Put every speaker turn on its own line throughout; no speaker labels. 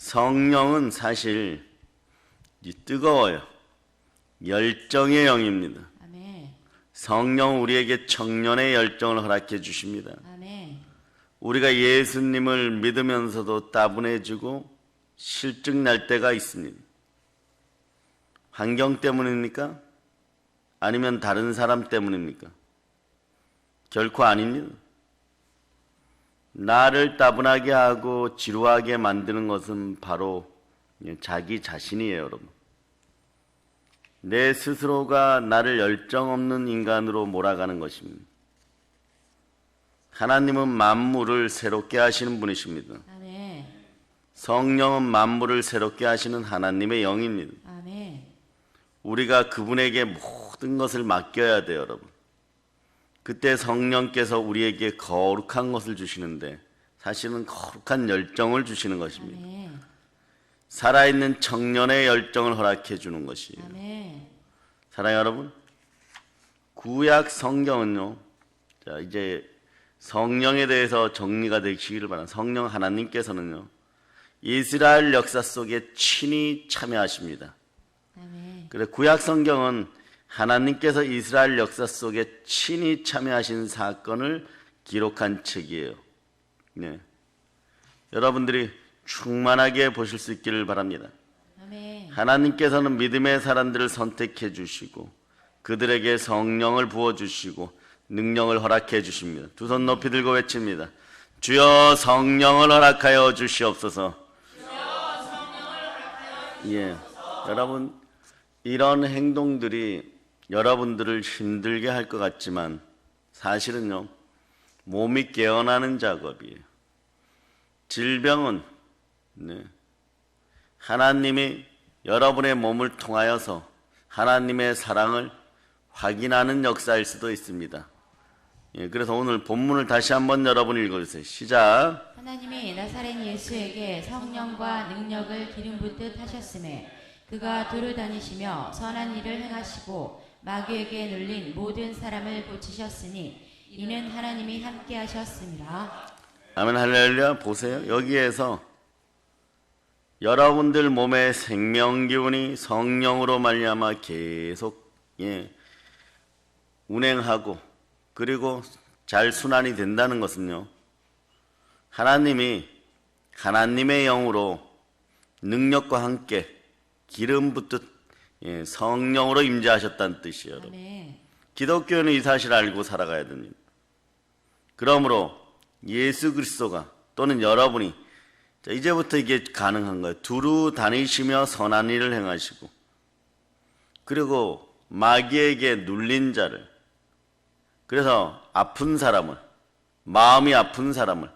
성령은 사실 뜨거워요. 열정의 영입니다.
아멘.
성령은 우리에게 청년의 열정을 허락해 주십니다.
아멘.
우리가 예수님을 믿으면서도 따분해지고 실증 날 때가 있습니다. 환경 때문입니까? 아니면 다른 사람 때문입니까? 결코 아닙니다. 나를 따분하게 하고 지루하게 만드는 것은 바로 자기 자신이에요, 여러분. 내 스스로가 나를 열정 없는 인간으로 몰아가는 것입니다. 하나님은 만물을 새롭게 하시는 분이십니다.
아멘.
성령은 만물을 새롭게 하시는 하나님의 영입니다.
아멘.
우리가 그분에게 모든 것을 맡겨야 돼요, 여러분. 그때 성령께서 우리에게 거룩한 것을 주시는데 사실은 거룩한 열정을 주시는 것입니다.
아멘.
살아있는 청년의 열정을 허락해 주는 것이에요.
아멘.
사랑하는 여러분, 구약 성경은요, 자, 이제 성령에 대해서 정리가 되시기를 바랍니다. 성령 하나님께서는요, 이스라엘 역사 속에 친히 참여하십니다.
아멘.
그래, 구약 성경은 하나님께서 이스라엘 역사 속에 친히 참여하신 사건을 기록한 책이에요. 네. 여러분들이 충만하게 보실 수 있기를 바랍니다.
아멘.
하나님께서는 믿음의 사람들을 선택해 주시고 그들에게 성령을 부어 주시고 능력을 허락해 주십니다. 두 손 높이 들고 외칩니다. 주여 성령을 허락하여 주시옵소서. 예, 여러분, 이런 행동들이 여러분들을 힘들게 할 것 같지만 사실은요, 몸이 깨어나는 작업이에요. 질병은 하나님이 여러분의 몸을 통하여서 하나님의 사랑을 확인하는 역사일 수도 있습니다. 예, 그래서 오늘 본문을 다시 한번 여러분 읽어주세요. 시작.
하나님이 나사렛 예수에게 성령과 능력을 기름 붓듯 하셨음에 그가 두루 다니시며 선한 일을 행하시고 마귀에게 눌린 모든 사람을 고치셨으니 이는 하나님이 함께 하셨습니다.
아멘 할렐루야. 보세요. 여기에서 여러분들 몸의 생명 기운이 성령으로 말미암아 계속 운행하고 그리고 잘 순환이 된다는 것은요, 하나님이 하나님의 영으로 능력과 함께 기름 붓듯 성령으로 임재하셨다는 뜻이에요. 여러분.
아멘.
기독교는 이 사실을 알고 살아가야 됩니다. 그러므로 예수 그리스도가 또는 여러분이 이제부터 이게 가능한 거예요. 두루 다니시며 선한 일을 행하시고 그리고 마귀에게 눌린 자를, 그래서 아픈 사람을, 마음이 아픈 사람을,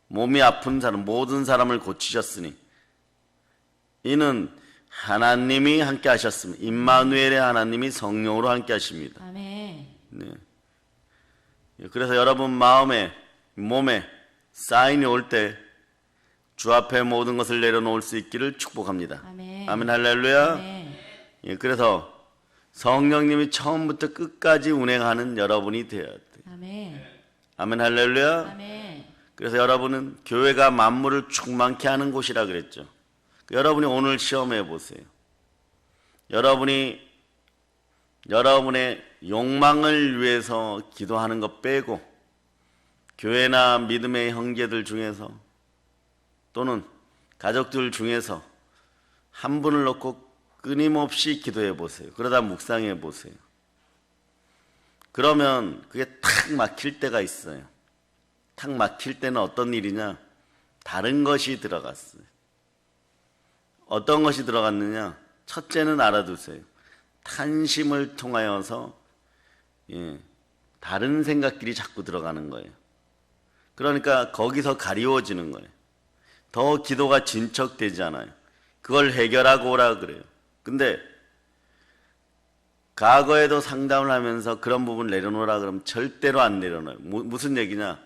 몸이 아픈 사람, 모든 사람을 고치셨으니 이는 하나님이 함께 하셨습니다. 임마누엘의 하나님이 성령으로 함께 하십니다.
아멘.
네. 그래서 여러분 마음에, 몸에 사인이 올 때 주 앞에 모든 것을 내려놓을 수 있기를 축복합니다.
아멘.
아멘 할렐루야.
아멘.
예, 그래서 성령님이 처음부터 끝까지 운행하는 여러분이 되어야 돼요.
아멘.
아멘 할렐루야.
아멘.
그래서 여러분은 교회가 만물을 충만케 하는 곳이라 그랬죠. 여러분이 오늘 시험해 보세요. 여러분이 여러분의 욕망을 위해서 기도하는 것 빼고 교회나 믿음의 형제들 중에서 또는 가족들 중에서 한 분을 놓고 끊임없이 기도해 보세요. 그러다 묵상해 보세요. 그러면 그게 탁 막힐 때가 있어요. 탁 막힐 때는 어떤 일이냐? 다른 것이 들어갔어요. 어떤 것이 들어갔느냐? 첫째는 알아두세요. 탄심을 통하여서 다른 생각들이 자꾸 들어가는 거예요. 그러니까 거기서 가리워지는 거예요. 더 기도가 진척되지 않아요. 그걸 해결하고 오라 그래요. 근데 과거에도 상담을 하면서 그런 부분 내려놓으라 그러면 절대로 안 내려놔요. 무슨 얘기냐?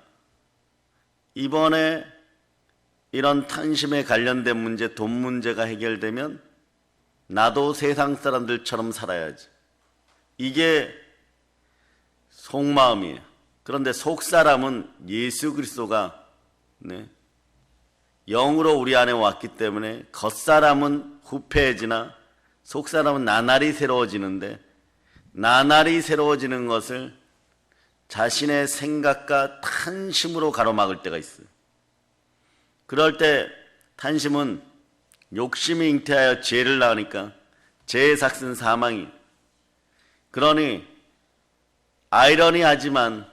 이번에 이런 탄심에 관련된 문제, 돈 문제가 해결되면 나도 세상 사람들처럼 살아야지. 이게 속마음이에요. 그런데 속사람은 예수 그리스도가 영으로 우리 안에 왔기 때문에 겉사람은 후패해지나 속사람은 나날이 새로워지는데, 나날이 새로워지는 것을 자신의 생각과 탄심으로 가로막을 때가 있어요. 그럴 때 탄심은 욕심이 잉태하여 죄를 낳으니까 죄의 삭은 사망이. 그러니 아이러니하지만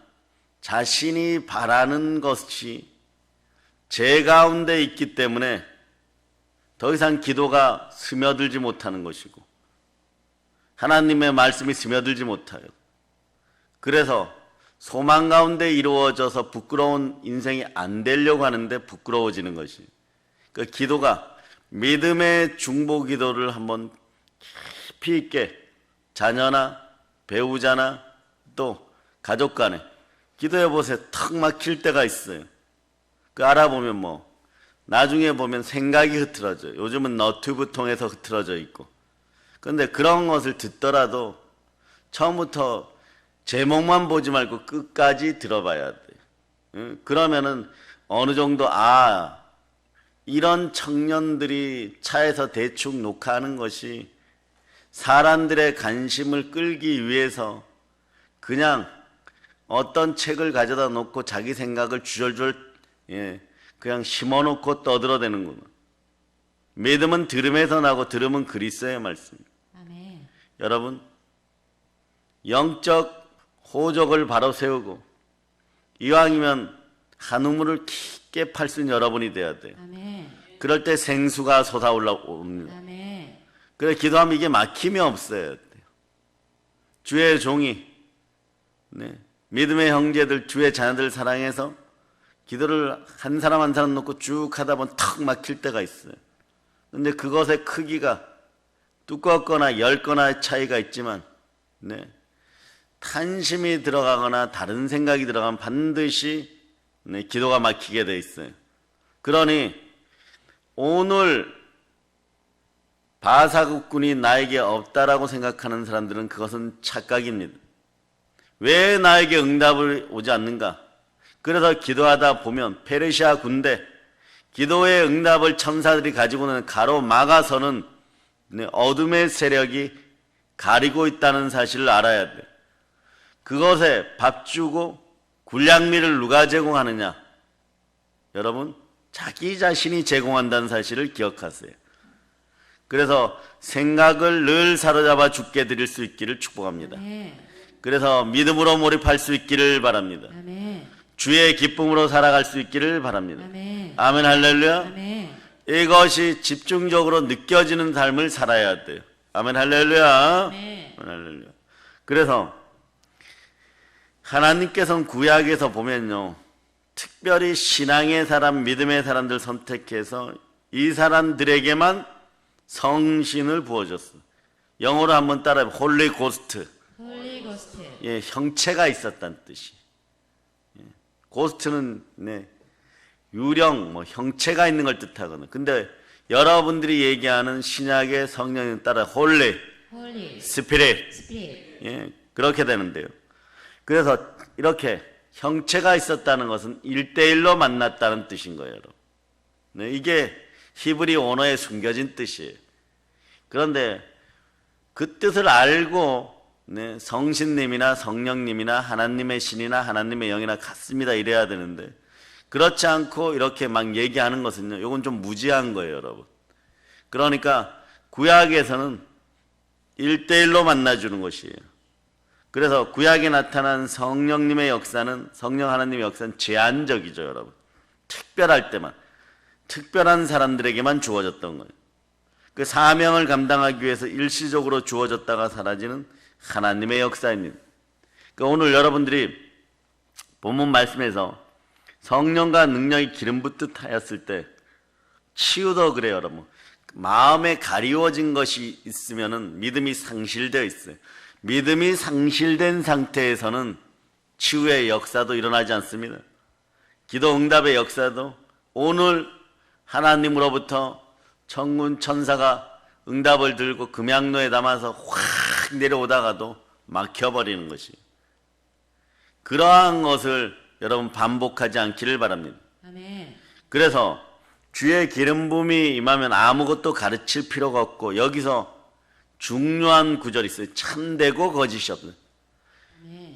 자신이 바라는 것이 죄 가운데 있기 때문에 더 이상 기도가 스며들지 못하는 것이고 하나님의 말씀이 스며들지 못해요. 그래서 소망 가운데 이루어져서 부끄러운 인생이 안 되려고 하는데 부끄러워지는 것이. 그 기도가 믿음의 중보 기도를 한번 깊이 있게 자녀나 배우자나 또 가족 간에 기도해 보세요. 턱 막힐 때가 있어요. 그 알아보면 나중에 보면 생각이 흐트러져요. 요즘은 너튜브 통해서 흐트러져 있고. 그런데 그런 것을 듣더라도 처음부터 제목만 보지 말고 끝까지 들어봐야 돼요. 그러면은 어느 정도 이런 청년들이 차에서 대충 녹화하는 것이 사람들의 관심을 끌기 위해서 그냥 어떤 책을 가져다 놓고 자기 생각을 주절주절 그냥 심어놓고 떠들어대는구나. 믿음은 들음에서 나고 들음은 그리스도의 말씀.
아멘.
여러분, 영적 호적을 바로 세우고 이왕이면 한 우물을 깊게 팔 수 있는 여러분이 돼야 돼요.
아멘.
그럴 때 생수가 솟아올라옵니다.
아멘.
그래 기도하면 이게 막힘이 없어야 돼요. 주의 종이 믿음의 형제들, 주의 자녀들 사랑해서 기도를 한 사람 한 사람 놓고 쭉 하다 보면 턱 막힐 때가 있어요. 그런데 그것의 크기가 두껍거나 얇거나의 차이가 있지만 탄심이 들어가거나 다른 생각이 들어가면 반드시 기도가 막히게 돼 있어요. 그러니 오늘 바사국군이 나에게 없다라고 생각하는 사람들은 그것은 착각입니다. 왜 나에게 응답을 오지 않는가? 그래서 기도하다 보면 페르시아 군대 기도의 응답을 천사들이 가지고는 가로막아서는 어둠의 세력이 가리고 있다는 사실을 알아야 돼요. 그것에 밥 주고 군량미를 누가 제공하느냐? 여러분, 자기 자신이 제공한다는 사실을 기억하세요. 그래서 생각을 늘 사로잡아 주께 드릴 수 있기를 축복합니다.
아멘.
그래서 믿음으로 몰입할 수 있기를 바랍니다.
아멘.
주의 기쁨으로 살아갈 수 있기를 바랍니다.
아멘.
아멘 할렐루야.
아멘.
이것이 집중적으로 느껴지는 삶을 살아야 돼요. 아멘 할렐루야.
아멘.
아멘 할렐루야. 그래서 하나님께서는 구약에서 보면요, 특별히 신앙의 사람, 믿음의 사람들 선택해서 이 사람들에게만 성신을 부어줬어요. 영어로 한번 따라해. 홀리 고스트.
홀리 고스트.
형체가 있었다는 뜻이. 고스트는 유령, 형체가 있는 걸 뜻하거든요. 근데 여러분들이 얘기하는 신약의 성령에 따라 홀리, 스피릿, 그렇게 되는데요. 그래서 이렇게 형체가 있었다는 것은 1대1로 만났다는 뜻인 거예요, 여러분. 이게 히브리 언어에 숨겨진 뜻이에요. 그런데 그 뜻을 알고 성신님이나 성령님이나 하나님의 신이나 하나님의 영이나 같습니다 이래야 되는데, 그렇지 않고 이렇게 막 얘기하는 것은요, 이건 좀 무지한 거예요, 여러분. 그러니까 구약에서는 1대1로 만나주는 것이에요. 그래서 구약에 나타난 성령님의 역사는, 성령 하나님의 역사는 제한적이죠, 여러분. 특별할 때만, 특별한 사람들에게만 주어졌던 거예요. 그 사명을 감당하기 위해서 일시적으로 주어졌다가 사라지는 하나님의 역사입니다. 그러니까 오늘 여러분들이 본문 말씀에서 성령과 능력이 기름 붓듯 하였을 때, 치유도 그래요, 여러분. 마음에 가리워진 것이 있으면은 믿음이 상실되어 있어요. 믿음이 상실된 상태에서는 치유의 역사도 일어나지 않습니다. 기도 응답의 역사도, 오늘 하나님으로부터 천군 천사가 응답을 들고 금양로에 담아서 확 내려오다가도 막혀버리는 것이, 그러한 것을 여러분 반복하지 않기를 바랍니다.
아멘.
그래서 주의 기름 부음이 임하면 아무것도 가르칠 필요가 없고, 여기서 중요한 구절이 있어요. 참되고 거짓이 없어요.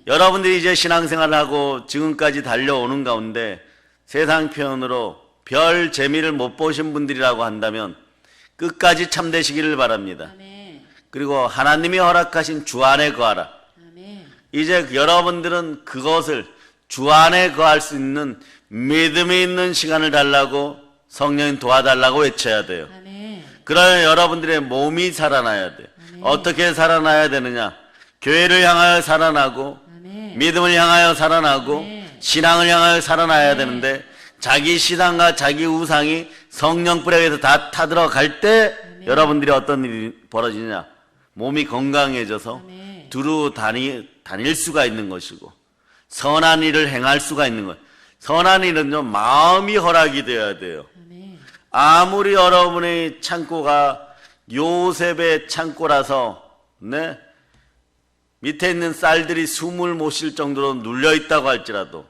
여러분들이 이제 신앙생활을 하고 지금까지 달려오는 가운데 세상 표현으로 별 재미를 못 보신 분들이라고 한다면 끝까지 참되시기를 바랍니다.
아멘.
그리고 하나님이 허락하신 주 안에 거하라.
아멘.
이제 여러분들은 그것을 주 안에 거할 수 있는 믿음이 있는 시간을 달라고 성령님 도와달라고 외쳐야 돼요.
아멘.
그러면 여러분들의 몸이 살아나야 돼요. 어떻게 살아나야 되느냐? 교회를 향하여 살아나고
아멘.
믿음을 향하여 살아나고
아멘.
신앙을 향하여 살아나야 되는데 자기 신앙과 자기 우상이 성령 불에 의해서 다 타들어갈 때 여러분들이 어떤 일이 벌어지느냐? 몸이 건강해져서
아멘.
두루 다닐 수가 있는 것이고 선한 일을 행할 수가 있는 거예요. 선한 일은요, 마음이 허락이 되어야 돼요.
아멘.
아무리 여러분의 창고가 요셉의 창고라서 네? 밑에 있는 쌀들이 숨을 못 쉴 정도로 눌려 있다고 할지라도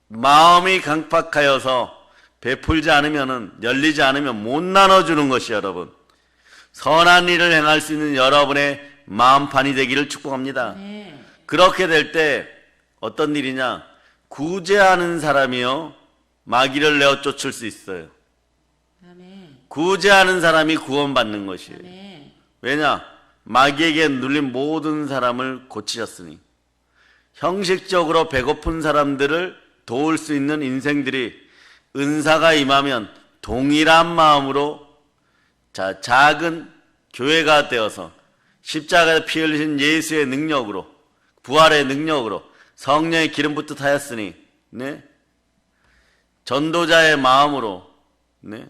마음이 강팍하여서 베풀지 않으면은 열리지 않으면 못 나눠주는 것이 여러분 선한 일을 행할 수 있는 여러분의 마음판이 되기를 축복합니다.
아멘.
그렇게 될 때 어떤 일이냐? 구제하는 사람이요 마귀를 내어 쫓을 수 있어요.
아멘.
구제하는 사람이 구원받는 것이에요.
아멘.
왜냐? 마귀에게 눌린 모든 사람을 고치셨으니 형식적으로 배고픈 사람들을 도울 수 있는 인생들이 은사가 임하면 동일한 마음으로 작은 교회가 되어서 십자가에 피 흘리신 예수의 능력으로 부활의 능력으로 성령의 기름 붓듯 하였으니 네? 전도자의 마음으로 네?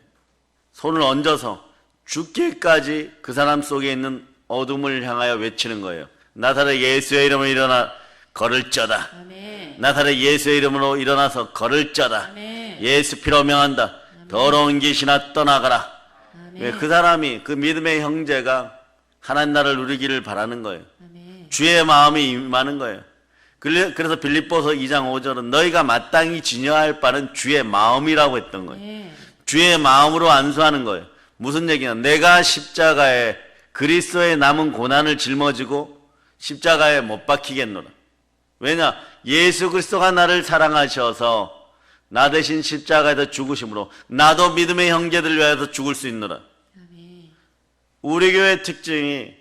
손을 얹어서 죽기까지 그 사람 속에 있는 어둠을 향하여 외치는 거예요. 나사렛 예수의 이름으로 일어나 걸을쩌다.
아멘.
나사렛 예수의 이름으로 일어나서 걸을쩌다.
아멘.
예수 피로 명한다. 더러운 귀신아 떠나가라.
아멘.
왜? 그 사람이 그 믿음의 형제가 하나님 나라를 누리기를 바라는 거예요.
아멘.
주의 마음이 임하는 거예요. 그래서 빌립보서 2장 5절은 너희가 마땅히 지녀할 바는 주의 마음이라고 했던 거예요.
아멘.
주의 마음으로 안수하는 거예요. 무슨 얘기냐? 내가 십자가에 그리스도의 남은 고난을 짊어지고 십자가에 못 박히겠노라. 왜냐? 예수 그리스도가 나를 사랑하셔서 나 대신 십자가에서 죽으심으로 나도 믿음의 형제들을 위하여 죽을 수 있노라.
아멘.
우리 교회 특징이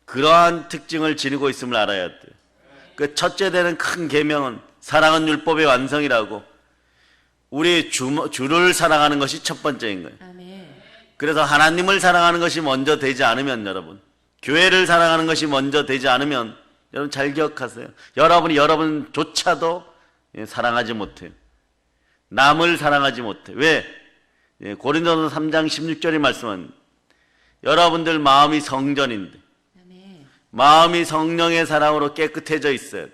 그러한 특징을 지니고 있음을 알아야 돼요. 그 첫째 되는 큰 계명은 사랑은 율법의 완성이라고 우리 주를 사랑하는 것이 첫 번째인 거예요.
아멘.
그래서 하나님을 사랑하는 것이 먼저 되지 않으면 여러분 교회를 사랑하는 것이 먼저 되지 않으면 여러분 잘 기억하세요. 여러분이 여러분조차도 사랑하지 못해요. 남을 사랑하지 못해. 왜? 고린도서 3장 16절이 말씀은 여러분들 마음이 성전인데
아멘.
마음이 성령의 사랑으로 깨끗해져 있어요.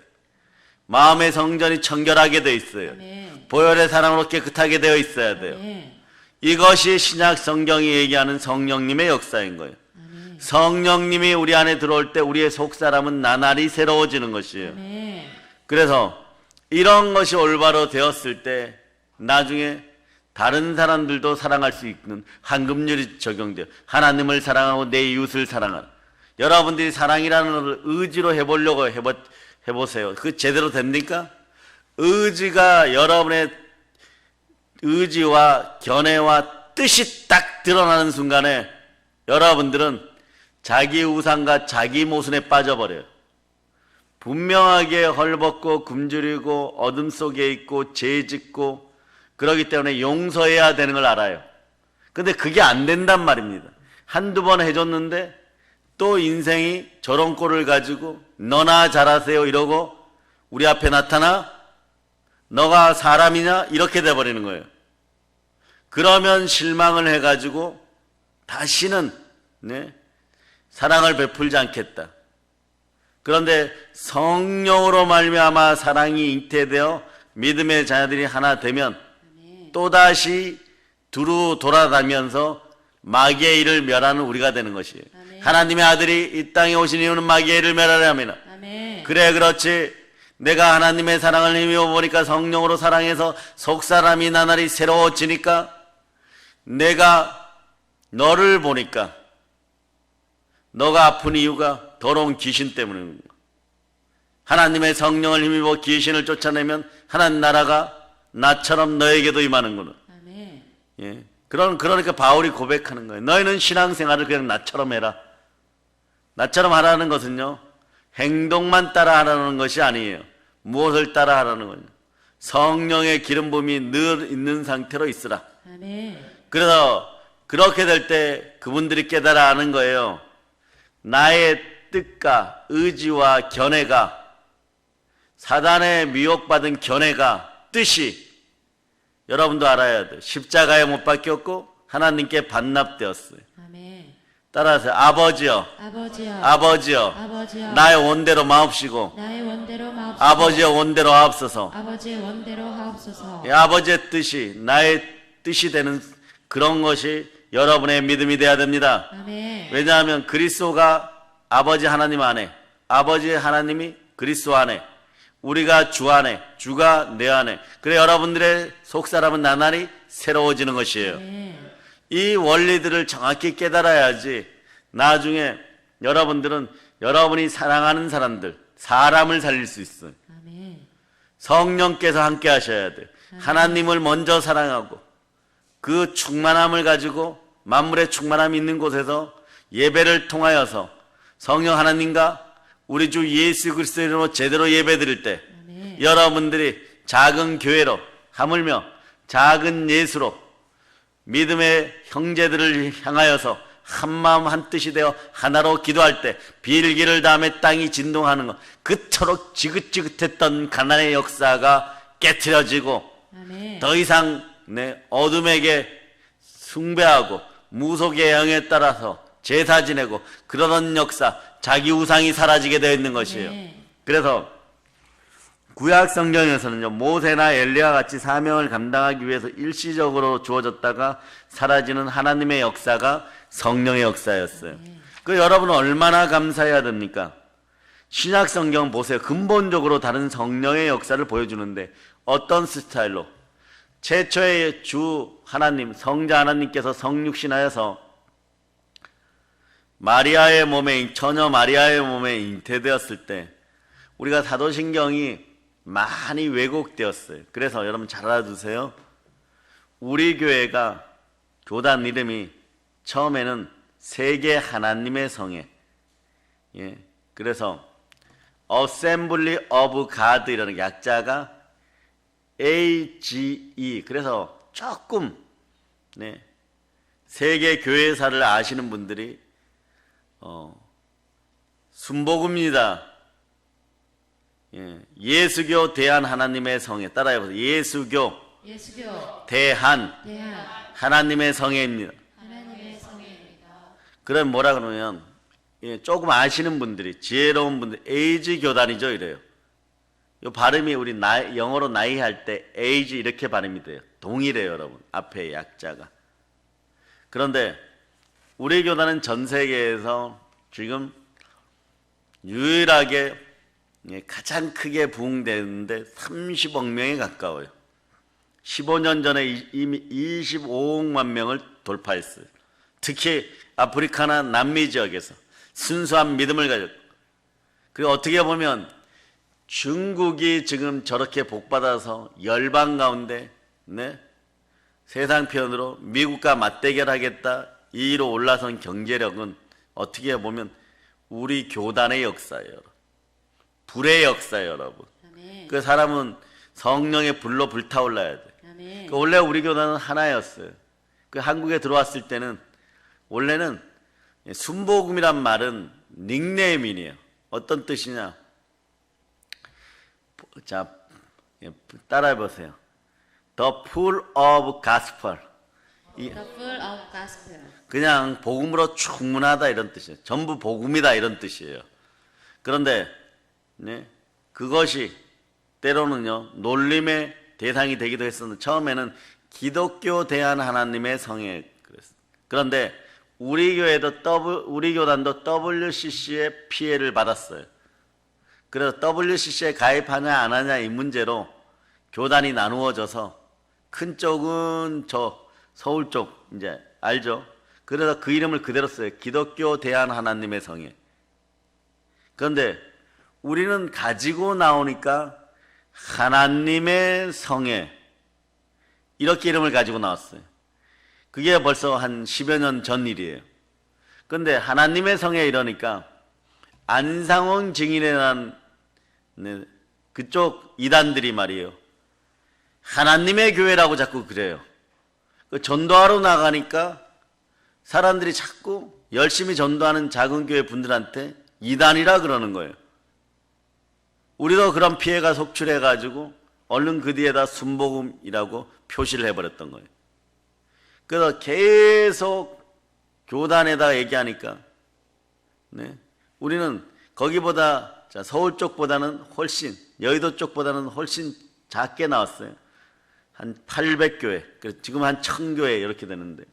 마음의 성전이 청결하게 되어 있어요.
아멘.
보혈의 사랑으로 깨끗하게 되어 있어야 돼요.
아멘.
이것이 신약 성경이 얘기하는 성령님의 역사인 거예요.
아멘.
성령님이 우리 안에 들어올 때 우리의 속사람은 나날이 새로워지는 것이에요.
아멘.
그래서 이런 것이 올바로 되었을 때 나중에 다른 사람들도 사랑할 수 있는 황금률이 적용돼요. 하나님을 사랑하고 내 이웃을 사랑하라. 여러분들이 사랑이라는 것을 의지로 해보려고 해보세요. 그 제대로 됩니까? 의지가 여러분의 의지와 견해와 뜻이 딱 드러나는 순간에 여러분들은 자기 우상과 자기 모순에 빠져버려요. 분명하게 헐벗고 굶주리고 어둠 속에 있고 죄 짓고 그러기 때문에 용서해야 되는 걸 알아요. 근데 그게 안 된단 말입니다. 한두 번 해줬는데 또 인생이 저런 꼴을 가지고 너나 잘하세요 이러고 우리 앞에 나타나 너가 사람이냐 이렇게 돼버리는 거예요. 그러면 실망을 해가지고 다시는 사랑을 베풀지 않겠다. 그런데 성령으로 말미암아 사랑이 잉태되어 믿음의 자녀들이 하나 되면 또다시 두루 돌아다니면서 마귀의 일을 멸하는 우리가 되는 것이에요.
아멘.
하나님의 아들이 이 땅에 오신 이유는 마귀의 일을 멸하려 합니다.
아멘.
그래 그렇지. 내가 하나님의 사랑을 힘입어 보니까 성령으로 사랑해서 속사람이 나날이 새로워지니까 내가 너를 보니까 너가 아픈 이유가 더러운 귀신 때문인 거야. 하나님의 성령을 힘입어 귀신을 쫓아내면 하나님 나라가 나처럼 너에게도 임하는 거는.
아멘.
예. 그러니까 바울이 고백하는 거예요. 너희는 신앙생활을 그냥 나처럼 해라. 나처럼 하라는 것은요, 행동만 따라 하라는 것이 아니에요. 무엇을 따라 하라는 거냐. 성령의 기름 부음이 늘 있는 상태로 있으라.
아멘.
그래서 그렇게 될 때 그분들이 깨달아 하는 거예요. 나의 뜻과 의지와 견해가, 사단의 미혹받은 견해가, 뜻이, 여러분도 알아야 돼. 십자가에 못 박혔고 하나님께 반납되었어요.
아멘.
따라하세요. 아버지여,
아버지여,
아버지여,
아버지여,
나의 원대로 마옵시고
나의 원대로 마옵소서.
아버지의 원대로 하옵소서.
아버지의 원대로 하옵소서.
이 아버지의 뜻이 나의 뜻이 되는 그런 것이 여러분의 믿음이 되어야 됩니다.
아멘.
왜냐하면 그리스도가 아버지 하나님 안에, 아버지 하나님이 그리스도 안에, 우리가 주 안에, 주가 내 안에, 그래 여러분들의 속사람은 나날이 새로워지는 것이에요.
아멘.
이 원리들을 정확히 깨달아야지 나중에 여러분들은 여러분이 사랑하는 사람들, 사람을 살릴 수 있어요.
아멘.
성령께서 함께 하셔야 돼요. 하나님을 먼저 사랑하고 그 충만함을 가지고 만물의 충만함이 있는 곳에서 예배를 통하여서 성령 하나님과 우리 주 예수 그리스도의 이름으로 제대로 예배드릴 때
아멘.
여러분들이 작은 교회로 하물며 작은 예수로 믿음의 형제들을 향하여서 한마음 한뜻이 되어 하나로 기도할 때 빌기를 다음에 땅이 진동하는 것, 그토록 지긋지긋했던 가난의 역사가 깨트려지고
아멘.
더 이상 어둠에게 숭배하고 무속의 영에 따라서 제사 지내고 그러던 역사, 자기 우상이 사라지게 되어 있는 것이에요.
아멘.
그래서 구약 성경에서는요, 모세나 엘리야 같이 사명을 감당하기 위해서 일시적으로 주어졌다가 사라지는 하나님의 역사가 성령의 역사였어요. 그 여러분은 얼마나 감사해야 됩니까? 신약 성경 보세요. 근본적으로 다른 성령의 역사를 보여주는데 어떤 스타일로? 최초의 주 하나님, 성자 하나님께서 성육신하여서 마리아의 몸에, 처녀 마리아의 몸에 잉태되었을 때 우리가 사도신경이 많이 왜곡되었어요. 그래서 여러분 잘 알아두세요. 우리 교회가 교단 이름이 처음에는 세계 하나님의 성회, 그래서 Assembly of God 이라는 약자가 AGE, 그래서 조금 세계 교회사를 아시는 분들이 순복음입니다. 예수교 대한 하나님의 성회, 따라해보세요. 예수교
예수교
대한
대한
하나님의 성회입니다.
하나님의 성회입니다.
그럼 뭐라 그러면 조금 아시는 분들이, 지혜로운 분들, 에이지 교단이죠 이래요. 이 발음이 우리 영어로 나이 할 때 에이지 이렇게 발음이 돼요. 동일해요 여러분, 앞에 약자가. 그런데 우리 교단은 전 세계에서 지금 유일하게 가장 크게 부흥되는데 30억 명에 가까워요. 15년 전에 이미 25억만 명을 돌파했어요. 특히 아프리카나 남미 지역에서 순수한 믿음을 가졌고, 그리고 어떻게 보면 중국이 지금 저렇게 복받아서 열방 가운데 세상 편으로 미국과 맞대결하겠다 이로 올라선 경제력은 어떻게 보면 우리 교단의 역사예요. 불의 역사예요 여러분.
아멘.
그 사람은 성령의 불로 불타올라야 돼.
아멘.
원래 우리 교단은 하나였어요. 그 한국에 들어왔을 때는 원래는 순복음이란 말은 닉네임이에요. 어떤 뜻이냐? 자, 따라해보세요. The full of gospel.
The full of gospel.
그냥 복음으로 충분하다 이런 뜻이에요. 전부 복음이다 이런 뜻이에요. 그런데 그것이 때로는요 놀림의 대상이 되기도 했었는데, 처음에는 기독교 대한 하나님의 성회 그랬어요. 그런데 우리 교단도 WCC의 피해를 받았어요. 그래서 WCC에 가입하냐 안 하냐 이 문제로 교단이 나누어져서 큰 쪽은 저 서울 쪽, 이제 알죠? 그래서 그 이름을 그대로 써요. 기독교 대한 하나님의 성회. 그런데 우리는 가지고 나오니까 하나님의 성회 이렇게 이름을 가지고 나왔어요. 그게 벌써 한 10여 년 전 일이에요. 그런데 하나님의 성회 이러니까 안상홍 증인이라는 그쪽 이단들이 말이에요. 하나님의 교회라고 자꾸 그래요. 그 전도하러 나가니까 사람들이 자꾸 열심히 전도하는 작은 교회 분들한테 이단이라 그러는 거예요. 우리도 그런 피해가 속출해가지고 얼른 그 뒤에다 순복음이라고 표시를 해버렸던 거예요. 그래서 계속 교단에다 얘기하니까 우리는 거기보다 서울 쪽보다는 훨씬 여의도 쪽보다는 훨씬 작게 나왔어요. 한 800교회, 지금 한 1000교회 이렇게 되는데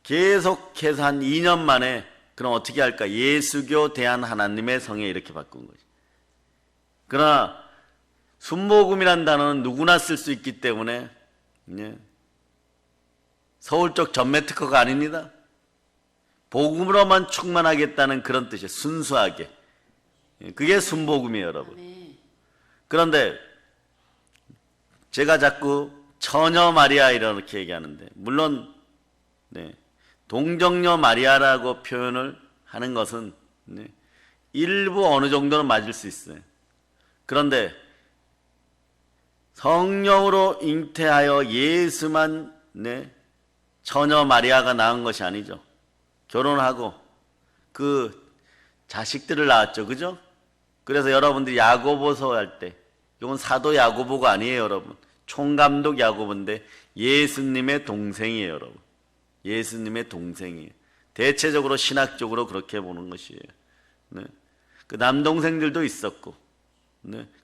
계속해서 한 2년 만에 그럼 어떻게 할까? 예수교 대한 하나님의 성에 이렇게 바꾼 거지. 그러나 순복음이란 단어는 누구나 쓸 수 있기 때문에 서울 쪽 전매 특허가 아닙니다. 복음으로만 충만하겠다는 그런 뜻이에요. 순수하게. 그게 순복음이에요, 여러분. 그런데 제가 자꾸 처녀 마리아 이렇게 얘기하는데 물론 동정녀 마리아라고 표현을 하는 것은 일부 어느 정도는 맞을 수 있어요. 그런데 성령으로 잉태하여 예수만 처녀 마리아가 낳은 것이 아니죠. 결혼하고 그 자식들을 낳았죠. 그죠? 그래서 여러분들이 야고보서 할 때 이건 사도 야고보가 아니에요, 여러분. 총감독 야고보인데 예수님의 동생이에요, 여러분. 예수님의 동생이에요. 대체적으로 신학적으로 그렇게 보는 것이에요. 그 남동생들도 있었고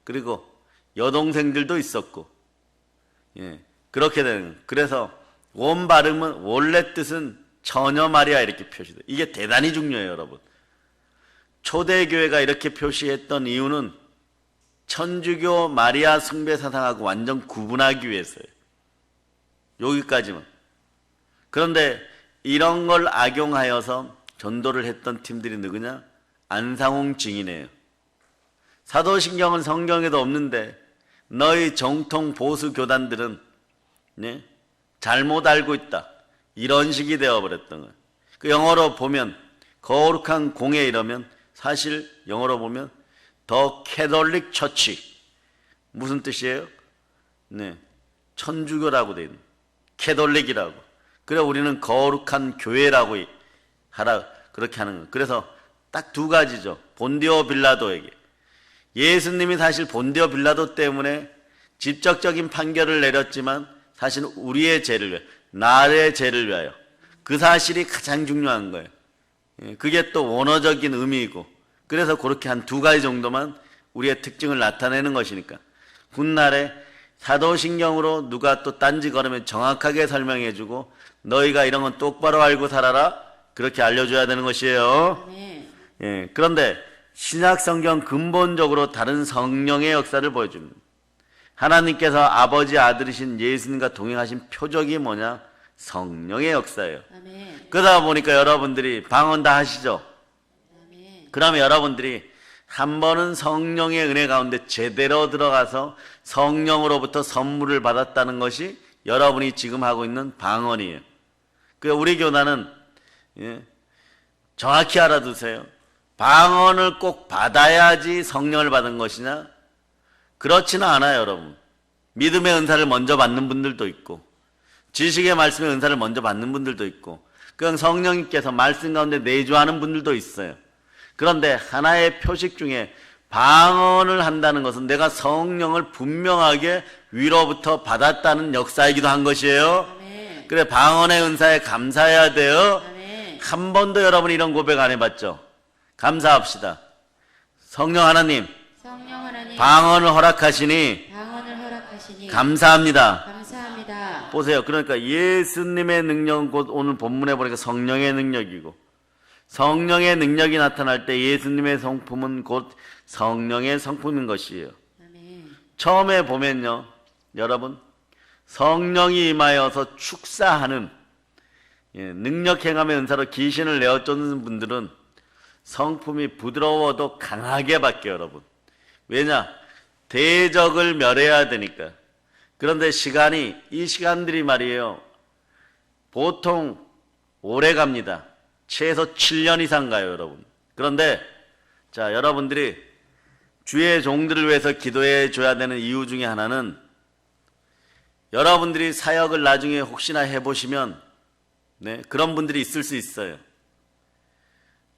그리고 여동생들도 있었고 그렇게 되는 거예요. 그래서 원 발음은 원래 뜻은 처녀 마리아 이렇게 표시돼요. 이게 대단히 중요해요, 여러분. 초대교회가 이렇게 표시했던 이유는 천주교 마리아 숭배 사상하고 완전 구분하기 위해서예요. 여기까지만. 그런데 이런 걸 악용하여서 전도를 했던 팀들이 누구냐? 안상홍 증인이에요. 사도신경은 성경에도 없는데 너희 정통 보수 교단들은 잘못 알고 있다. 이런 식이 되어버렸던 거예요. 그 영어로 보면 거룩한 공예 이러면 사실 영어로 보면 더 캐톨릭 처치 무슨 뜻이에요? 천주교라고 돼 있는 캐톨릭이라고. 그래 우리는 거룩한 교회라고 하라 그렇게 하는 거예요. 그래서 딱 두 가지죠. 본디오 빌라도에게 예수님이 사실 본디오 빌라도 때문에 직접적인 판결을 내렸지만 사실 우리의 죄를 위하여 나의 죄를 위하여 그 사실이 가장 중요한 거예요. 그게 또 원어적인 의미이고 그래서 그렇게 한 두 가지 정도만 우리의 특징을 나타내는 것이니까 훗날에 사도신경으로 누가 또 딴지 걸으면 정확하게 설명해주고 너희가 이런 건 똑바로 알고 살아라 그렇게 알려줘야 되는 것이에요. 그런데 신약성경 근본적으로 다른 성령의 역사를 보여줍니다. 하나님께서 아버지 아들이신 예수님과 동행하신 표적이 뭐냐? 성령의 역사예요. 그러다 보니까 여러분들이 방언 다 하시죠? 그러면 여러분들이 한 번은 성령의 은혜 가운데 제대로 들어가서 성령으로부터 선물을 받았다는 것이 여러분이 지금 하고 있는 방언이에요. 그래서 우리 교단은 정확히 알아두세요. 방언을 꼭 받아야지 성령을 받은 것이냐? 그렇지는 않아요, 여러분. 믿음의 은사를 먼저 받는 분들도 있고 지식의 말씀의 은사를 먼저 받는 분들도 있고 그건 성령님께서 말씀 가운데 내주하는 분들도 있어요. 그런데 하나의 표식 중에 방언을 한다는 것은 내가 성령을 분명하게 위로부터 받았다는 역사이기도 한 것이에요. 그래 방언의 은사에 감사해야 돼요. 한 번도 여러분 이런 고백 안 해봤죠? 감사합시다. 성령 하나님 방언을 허락하시니 감사합니다. 보세요. 그러니까 예수님의 능력은 곧 오늘 본문에 보니까 성령의 능력이고 성령의 능력이 나타날 때 예수님의 성품은 곧 성령의 성품인 것이에요. 처음에 보면요, 여러분 성령이 임하여서 축사하는 능력 행함의 은사로 귀신을 내어쫓는 분들은 성품이 부드러워도 강하게 바뀌어요, 여러분. 왜냐? 대적을 멸해야 되니까. 그런데 이 시간들이 말이에요, 보통 오래 갑니다. 최소 7년 이상 가요, 여러분. 그런데 자, 여러분들이 주의 종들을 위해서 기도해 줘야 되는 이유 중에 하나는, 여러분들이 사역을 나중에 혹시나 해보시면 그런 분들이 있을 수 있어요.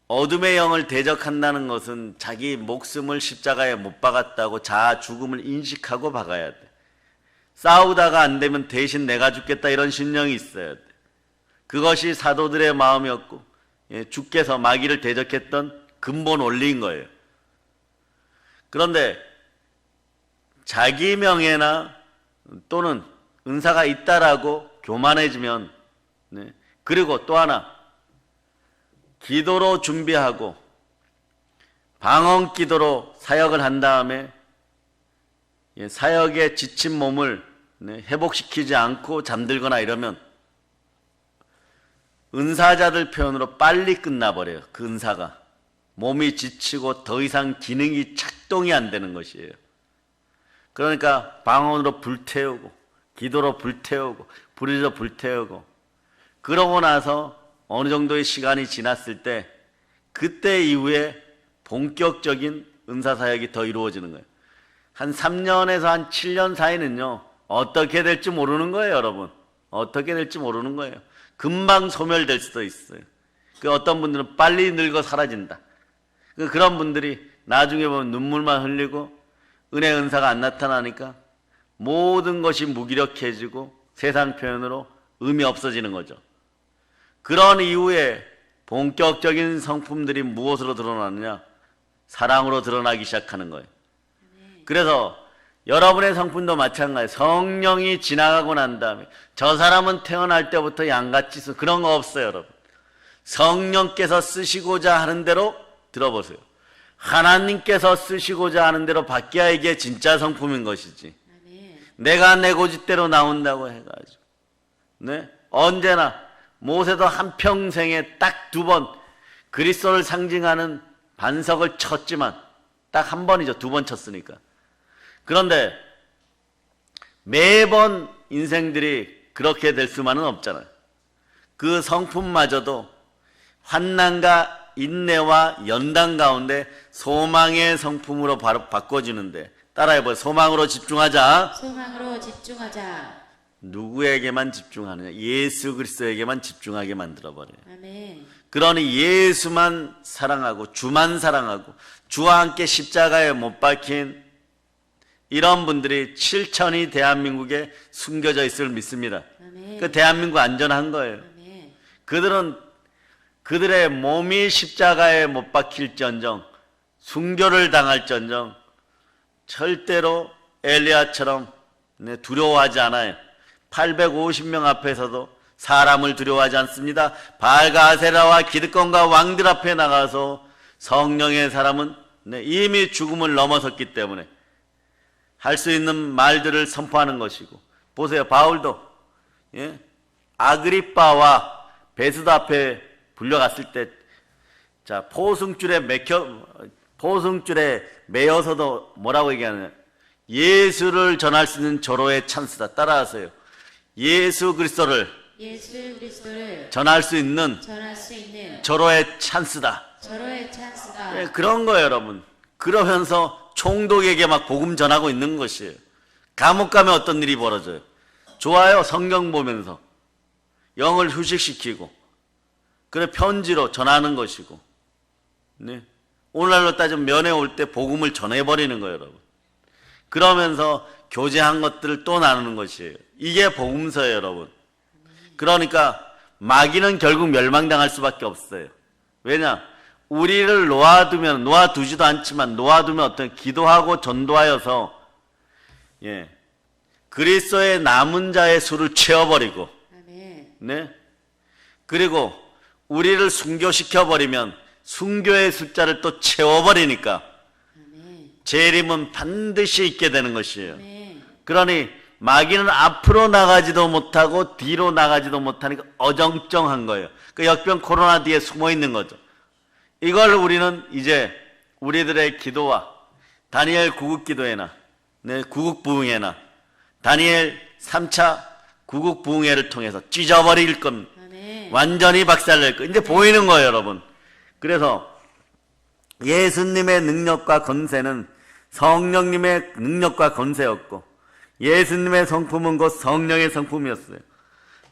어둠의 영을 대적한다는 것은 자기 목숨을 십자가에 못 박았다고 자아 죽음을 인식하고 박아야 돼. 싸우다가 안 되면 대신 내가 죽겠다, 이런 신령이 있어야 돼. 그것이 사도들의 마음이었고 주께서 마귀를 대적했던 근본 원리인 거예요. 그런데 자기 명예나 또는 은사가 있다라고 교만해지면, 그리고 또 하나, 기도로 준비하고 방언 기도로 사역을 한 다음에 사역에 지친 몸을 회복시키지 않고 잠들거나 이러면 은사자들 표현으로 빨리 끝나버려요. 그 은사가 몸이 지치고 더 이상 기능이 작동이 안 되는 것이에요. 그러니까 방언으로 불태우고 기도로 불태우고 불의로 불태우고, 그러고 나서 어느 정도의 시간이 지났을 때 그때 이후에 본격적인 은사사역이 더 이루어지는 거예요. 한 3년에서 한 7년 사이는요, 어떻게 될지 모르는 거예요, 여러분. 어떻게 될지 모르는 거예요. 금방 소멸될 수도 있어요. 어떤 분들은 빨리 늙어 사라진다. 그런 분들이 나중에 보면 눈물만 흘리고 은혜 은사가 안 나타나니까 모든 것이 무기력해지고 세상 표현으로 의미 없어지는 거죠. 그런 이후에 본격적인 성품들이 무엇으로 드러나느냐? 사랑으로 드러나기 시작하는 거예요. 그래서 여러분의 성품도 마찬가지예요. 성령이 지나가고 난 다음에 저 사람은 태어날 때부터 양같이 그런 거 없어요, 여러분. 성령께서 쓰시고자 하는 대로 들어보세요. 하나님께서 쓰시고자 하는 대로 바뀌어야 이게 진짜 성품인 것이지. 내가 내 고집대로 나온다고 해가지고 언제나 모세도 한평생에 딱 2번 그리스도를 상징하는 반석을 쳤지만 딱 한 번이죠. 2번 쳤으니까. 그런데 매번 인생들이 그렇게 될 수만은 없잖아요. 그 성품마저도 환난과 인내와 연단 가운데 소망의 성품으로 바꿔주는데, 따라해봐요. 소망으로 집중하자.
소망으로 집중하자.
누구에게만 집중하느냐? 예수 그리스도에게만 집중하게 만들어버려요.
아멘.
그러니 예수만 사랑하고 주만 사랑하고 주와 함께 십자가에 못 박힌 이런 분들이 7천이 대한민국에 숨겨져 있을 믿습니다.
아멘.
그 대한민국 안전한 거예요.
아멘.
그들은 그들의 몸이 십자가에 못 박힐전정, 순교를 당할전정 절대로 엘리야처럼 두려워하지 않아요. 850명 앞에서도 사람을 두려워하지 않습니다. 바알과 아세라와 기득권과 왕들 앞에 나가서 성령의 사람은 이미 죽음을 넘어섰기 때문에 할 수 있는 말들을 선포하는 것이고, 보세요. 바울도 아그리빠와 베스도 앞에 불려갔을 때, 자, 포승줄에 매여서도 뭐라고 얘기하느냐? 예수를 전할 수 있는 절호의 찬스다. 따라하세요. 예수 그리스도를 전할 수 있는 절호의 찬스다.
절호의 찬스다.
그런 거예요, 여러분. 그러면서 총독에게 막 복음 전하고 있는 것이에요. 감옥 가면 어떤 일이 벌어져요? 좋아요. 성경 보면서 영을 휴식시키고, 그래 편지로 전하는 것이고, 오늘날로 따지면 면회 올 때 복음을 전해버리는 거예요, 여러분. 그러면서 교제한 것들을 또 나누는 것이에요. 이게 복음서예요, 여러분. 그러니까 마귀는 결국 멸망당할 수밖에 없어요. 왜냐? 우리를 놓아두지도 않지만 놓아두면 어떤 기도하고 전도하여서 그리스도의 남은 자의 수를 채워버리고, 그리고 우리를 순교시켜버리면 순교의 숫자를 또 채워버리니까 재림은 반드시 있게 되는 것이에요. 그러니 마귀는 앞으로 나가지도 못하고 뒤로 나가지도 못하니까 어정쩡한 거예요. 그 역병 코로나 뒤에 숨어 있는 거죠. 이걸 우리는 이제 우리들의 기도와 다니엘 구국기도회나 구국부흥회나 다니엘 3차 구국부흥회를 통해서 찢어버릴 겁니다. 완전히 박살낼 거. 이제 보이는 거예요, 여러분. 그래서 예수님의 능력과 권세는 성령님의 능력과 권세였고, 예수님의 성품은 곧 성령의 성품이었어요.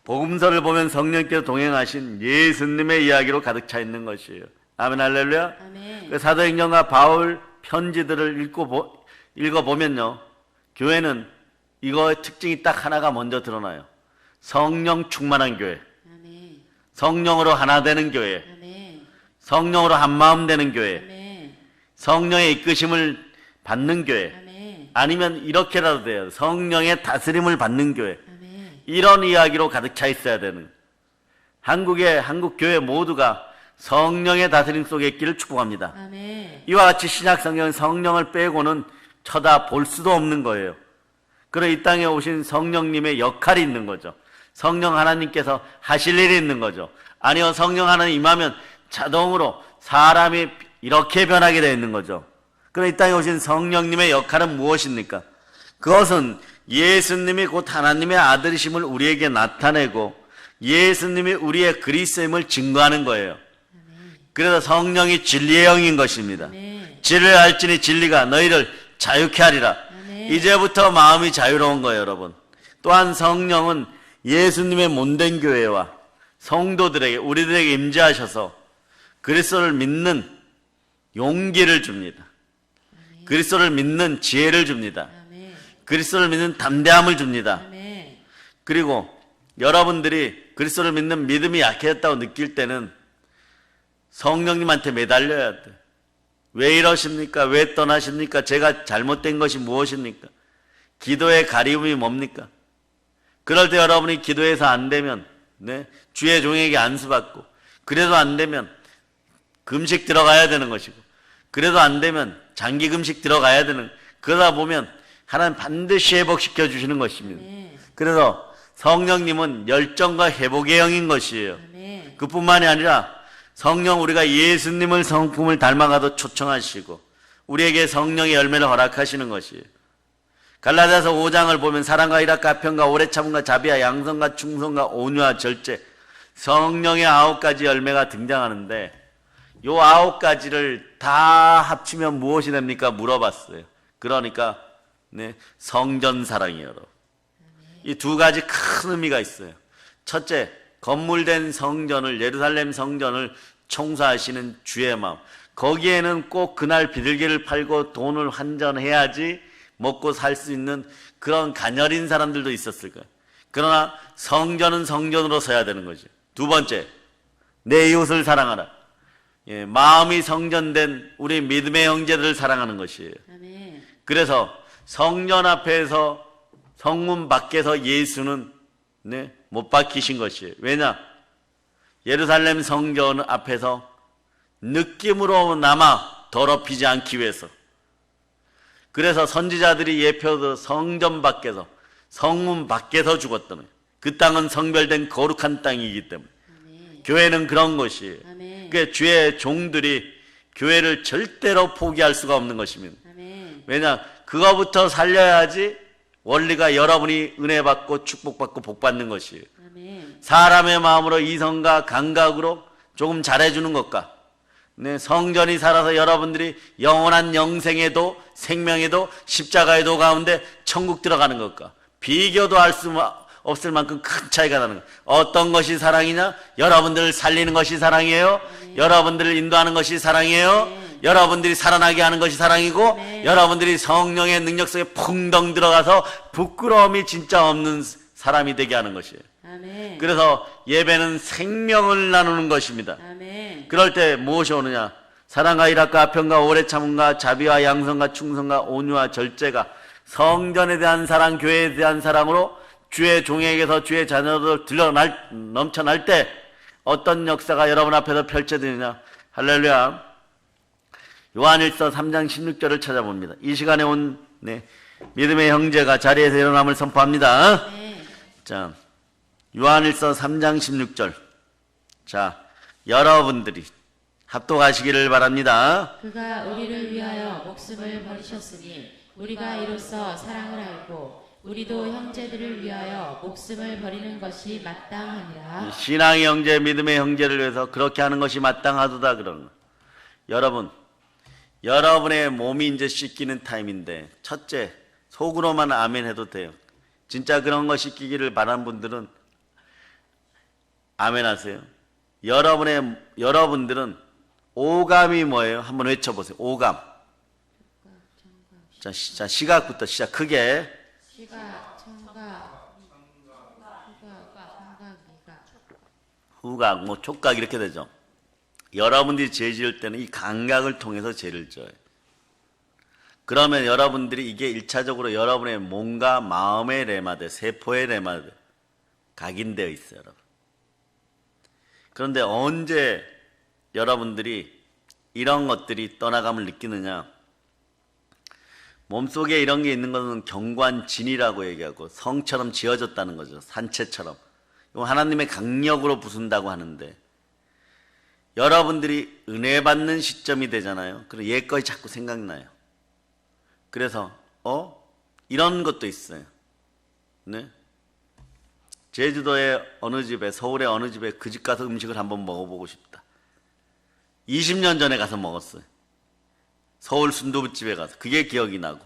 복음서를 보면 성령께서 동행하신 예수님의 이야기로 가득 차 있는 것이에요. 아멘, 할렐루야.
아멘.
그 사도행전과 바울 편지들을 읽어보면요, 교회는 이거의 특징이 딱 하나가 먼저 드러나요. 성령 충만한 교회,
아멘.
성령으로 하나 되는 교회,
아멘.
성령으로 한 마음 되는 교회,
아멘.
성령의 이끄심을 받는 교회,
아멘.
아니면 이렇게라도 돼요. 성령의 다스림을 받는 교회.
아멘.
이런 이야기로 가득 차 있어야 되는, 한국 교회 모두가 성령의 다스림 속에 있기를 축복합니다.
아멘.
이와 같이 신약 성경은 성령을 빼고는 쳐다볼 수도 없는 거예요. 그러 이 땅에 오신 성령님의 역할이 있는 거죠. 성령 하나님께서 하실 일이 있는 거죠. 아니요, 성령 하나님 임하면 자동으로 사람이 이렇게 변하게 되어 있는 거죠. 그럼 이 땅에 오신 성령님의 역할은 무엇입니까? 그것은 예수님이 곧 하나님의 아들이심을 우리에게 나타내고 예수님이 우리의 그리스도임을 증거하는 거예요. 그래서 성령이 진리의 영인 것입니다. 진리를 알지니 진리가 너희를 자유케 하리라. 이제부터 마음이 자유로운 거예요, 여러분. 또한 성령은 예수님의 몸된 교회와 성도들에게, 우리들에게 임재하셔서 그리스도를 믿는 용기를 줍니다. 그리스도를 믿는 지혜를 줍니다. 그리스도를 믿는 담대함을 줍니다. 그리고 여러분들이 그리스도를 믿는 믿음이 약해졌다고 느낄 때는 성령님한테 매달려야 돼. 왜 이러십니까? 왜 떠나십니까? 제가 잘못된 것이 무엇입니까? 기도의 가리움이 뭡니까? 그럴 때 여러분이 기도해서 안 되면 주의 종에게 안수받고, 그래도 안 되면 금식 들어가야 되는 것이고, 그래도 안 되면 장기 금식 들어가야 되는, 그러다 보면 하나님 반드시 회복시켜 주시는 것입니다. 그래서 성령님은 열정과 회복의 영인 것이에요. 그뿐만이 아니라 성령, 우리가 예수님을 성품을 닮아가도 초청하시고 우리에게 성령의 열매를 허락하시는 것이에요. 갈라디아서 5장을 보면 사랑과 일학, 가평과 오래 참음과 자비와 양선과 충성과 온유와 절제, 성령의 9가지 열매가 등장하는데 요 9가지를 다 합치면 무엇이 됩니까? 물어봤어요. 그러니까 성전사랑이에요, 여러분. 이 2가지 큰 의미가 있어요. 첫째, 건물된 성전을, 예루살렘 성전을 청소하시는 주의 마음. 거기에는 꼭 그날 비둘기를 팔고 돈을 환전해야지 먹고 살 수 있는 그런 가녀린 사람들도 있었을 거예요. 그러나 성전은 성전으로 서야 되는 거죠. 2번째, 내 이웃을 사랑하라. 마음이 성전된 우리 믿음의 형제들을 사랑하는 것이에요. 그래서 성전 앞에서, 성문 밖에서 예수는 못 박히신 것이에요. 왜냐? 예루살렘 성전 앞에서 느낌으로나마 더럽히지 않기 위해서. 그래서 선지자들이 예표도 성전 밖에서, 성문 밖에서 죽었던 거예요. 그 땅은 성별된 거룩한 땅이기 때문에. 교회는 그런 것이에요. 그러니까 주의 종들이 교회를 절대로 포기할 수가 없는 것입니다. 왜냐? 그거부터 살려야지 원리가 여러분이 은혜 받고 축복 받고 복 받는 것이에요. 사람의 마음으로 이성과 감각으로 조금 잘해주는 것과 성전이 살아서 여러분들이 영원한 영생에도 생명에도 십자가에도 가운데 천국 들어가는 것과 비교도 할 수 없을 만큼 큰 차이가 나는 거예요. 어떤 것이 사랑이냐? 여러분들을 살리는 것이 사랑이에요. 여러분들을 인도하는 것이 사랑이에요. 여러분들이 살아나게 하는 것이 사랑이고, 여러분들이 성령의 능력 속에 풍덩 들어가서 부끄러움이 진짜 없는 사람이 되게 하는 것이에요. 그래서 예배는 생명을 나누는 것입니다. 그럴 때 무엇이 오느냐? 사랑과 일학과 아평과 오래 참음과 자비와 양선과 충성과 온유와 절제가 성전에 대한 사랑, 교회에 대한 사랑으로 주의 종에게서 주의 자녀들 넘쳐날 때 어떤 역사가 여러분 앞에서 펼쳐지느냐? 할렐루야. 요한일서 3장 16절을 찾아봅니다. 이 시간에 온 믿음의 형제가 자리에서 일어남을 선포합니다.
네.
자, 요한일서 3장 16절. 자, 여러분들이 합독하시기를 바랍니다.
그가 우리를 위하여 목숨을 버리셨으니 우리가 이로써 사랑을 알고 우리도 형제들을 위하여 목숨을 버리는 것이 마땅하니라.
신앙의 형제, 믿음의 형제를 위해서 그렇게 하는 것이 마땅하도다 그러는 거예요. 여러분, 여러분의 몸이 이제 씻기는 타임인데 첫째, 속으로만 아멘 해도 돼요. 진짜 그런 거 씻기기를 바라는 분들은 아멘 하세요. 여러분들은 오감이 뭐예요? 한번 외쳐보세요. 오감. 자, 시각부터 시작. 크게.
시각, 청각, 후각, 미각.
후각, 뭐 촉각 이렇게 되죠. 여러분들이 죄 지을 때는 이 감각을 통해서 죄를 져요. 그러면 여러분들이 이게 일차적으로 여러분의 몸과 마음의 레마드, 세포의 레마드 각인되어 있어요, 여러분. 그런데 언제 여러분들이 이런 것들이 떠나감을 느끼느냐? 몸속에 이런 게 있는 것은 경관진이라고 얘기하고 성처럼 지어졌다는 거죠. 산채처럼. 이거 하나님의 강력으로 부순다고 하는데 여러분들이 은혜 받는 시점이 되잖아요. 그래서 옛것이 자꾸 생각나요. 그래서 이런 것도 있어요. 네? 제주도의 어느 집에, 서울의 어느 집에 그 집 가서 음식을 한번 먹어보고 싶다. 20년 전에 가서 먹었어요. 서울 순두부집에 가서. 그게 기억이 나고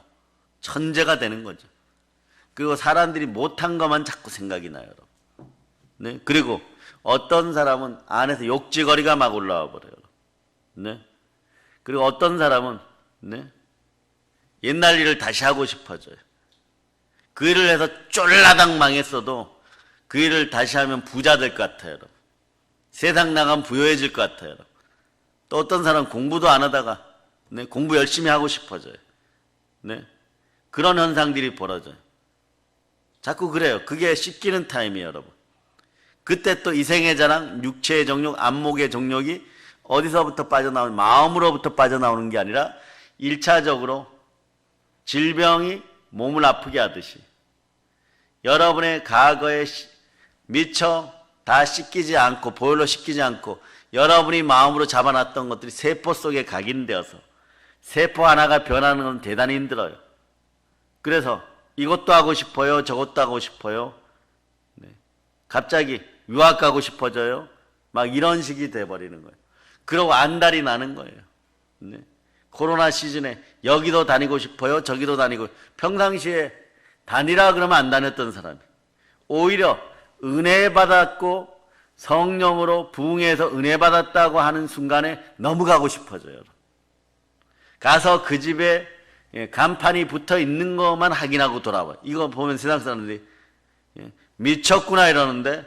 천재가 되는 거죠. 그리고 사람들이 못한 것만 자꾸 생각이 나요, 여러분. 네? 그리고 어떤 사람은 안에서 욕지거리가 막 올라와 버려요. 네? 그리고 어떤 사람은 네? 옛날 일을 다시 하고 싶어져요. 그 일을 해서 쫄라당 망했어도 그 일을 다시 하면 부자 될 것 같아요, 여러분. 세상 나가면 부유해질 것 같아요, 여러분. 또 어떤 사람은 공부도 안 하다가 네? 공부 열심히 하고 싶어져요. 네? 그런 현상들이 벌어져요. 자꾸 그래요. 그게 씻기는 타임이에요, 여러분. 그때 또 이생의 자랑, 육체의 정욕, 안목의 정욕이 어디서부터 빠져나오는, 마음으로부터 빠져나오는 게 아니라 1차적으로 질병이 몸을 아프게 하듯이 여러분의 과거에 미처 다 씻기지 않고 보혈로 씻기지 않고 여러분이 마음으로 잡아놨던 것들이 세포 속에 각인되어서 세포 하나가 변하는 건 대단히 힘들어요. 그래서 이것도 하고 싶어요, 저것도 하고 싶어요. 네. 갑자기 유학 가고 싶어져요. 막 이런 식이 돼버리는 거예요. 그러고 안달이 나는 거예요. 네. 코로나 시즌에 여기도 다니고 싶어요, 저기도 다니고. 평상시에 다니라 그러면 안 다녔던 사람이 오히려 은혜 받았고 성령으로 부흥해서 은혜 받았다고 하는 순간에 너무 가고 싶어져요. 가서 그 집에 간판이 붙어 있는 것만 확인하고 돌아와요. 이거 보면 세상 사람들이 미쳤구나 이러는데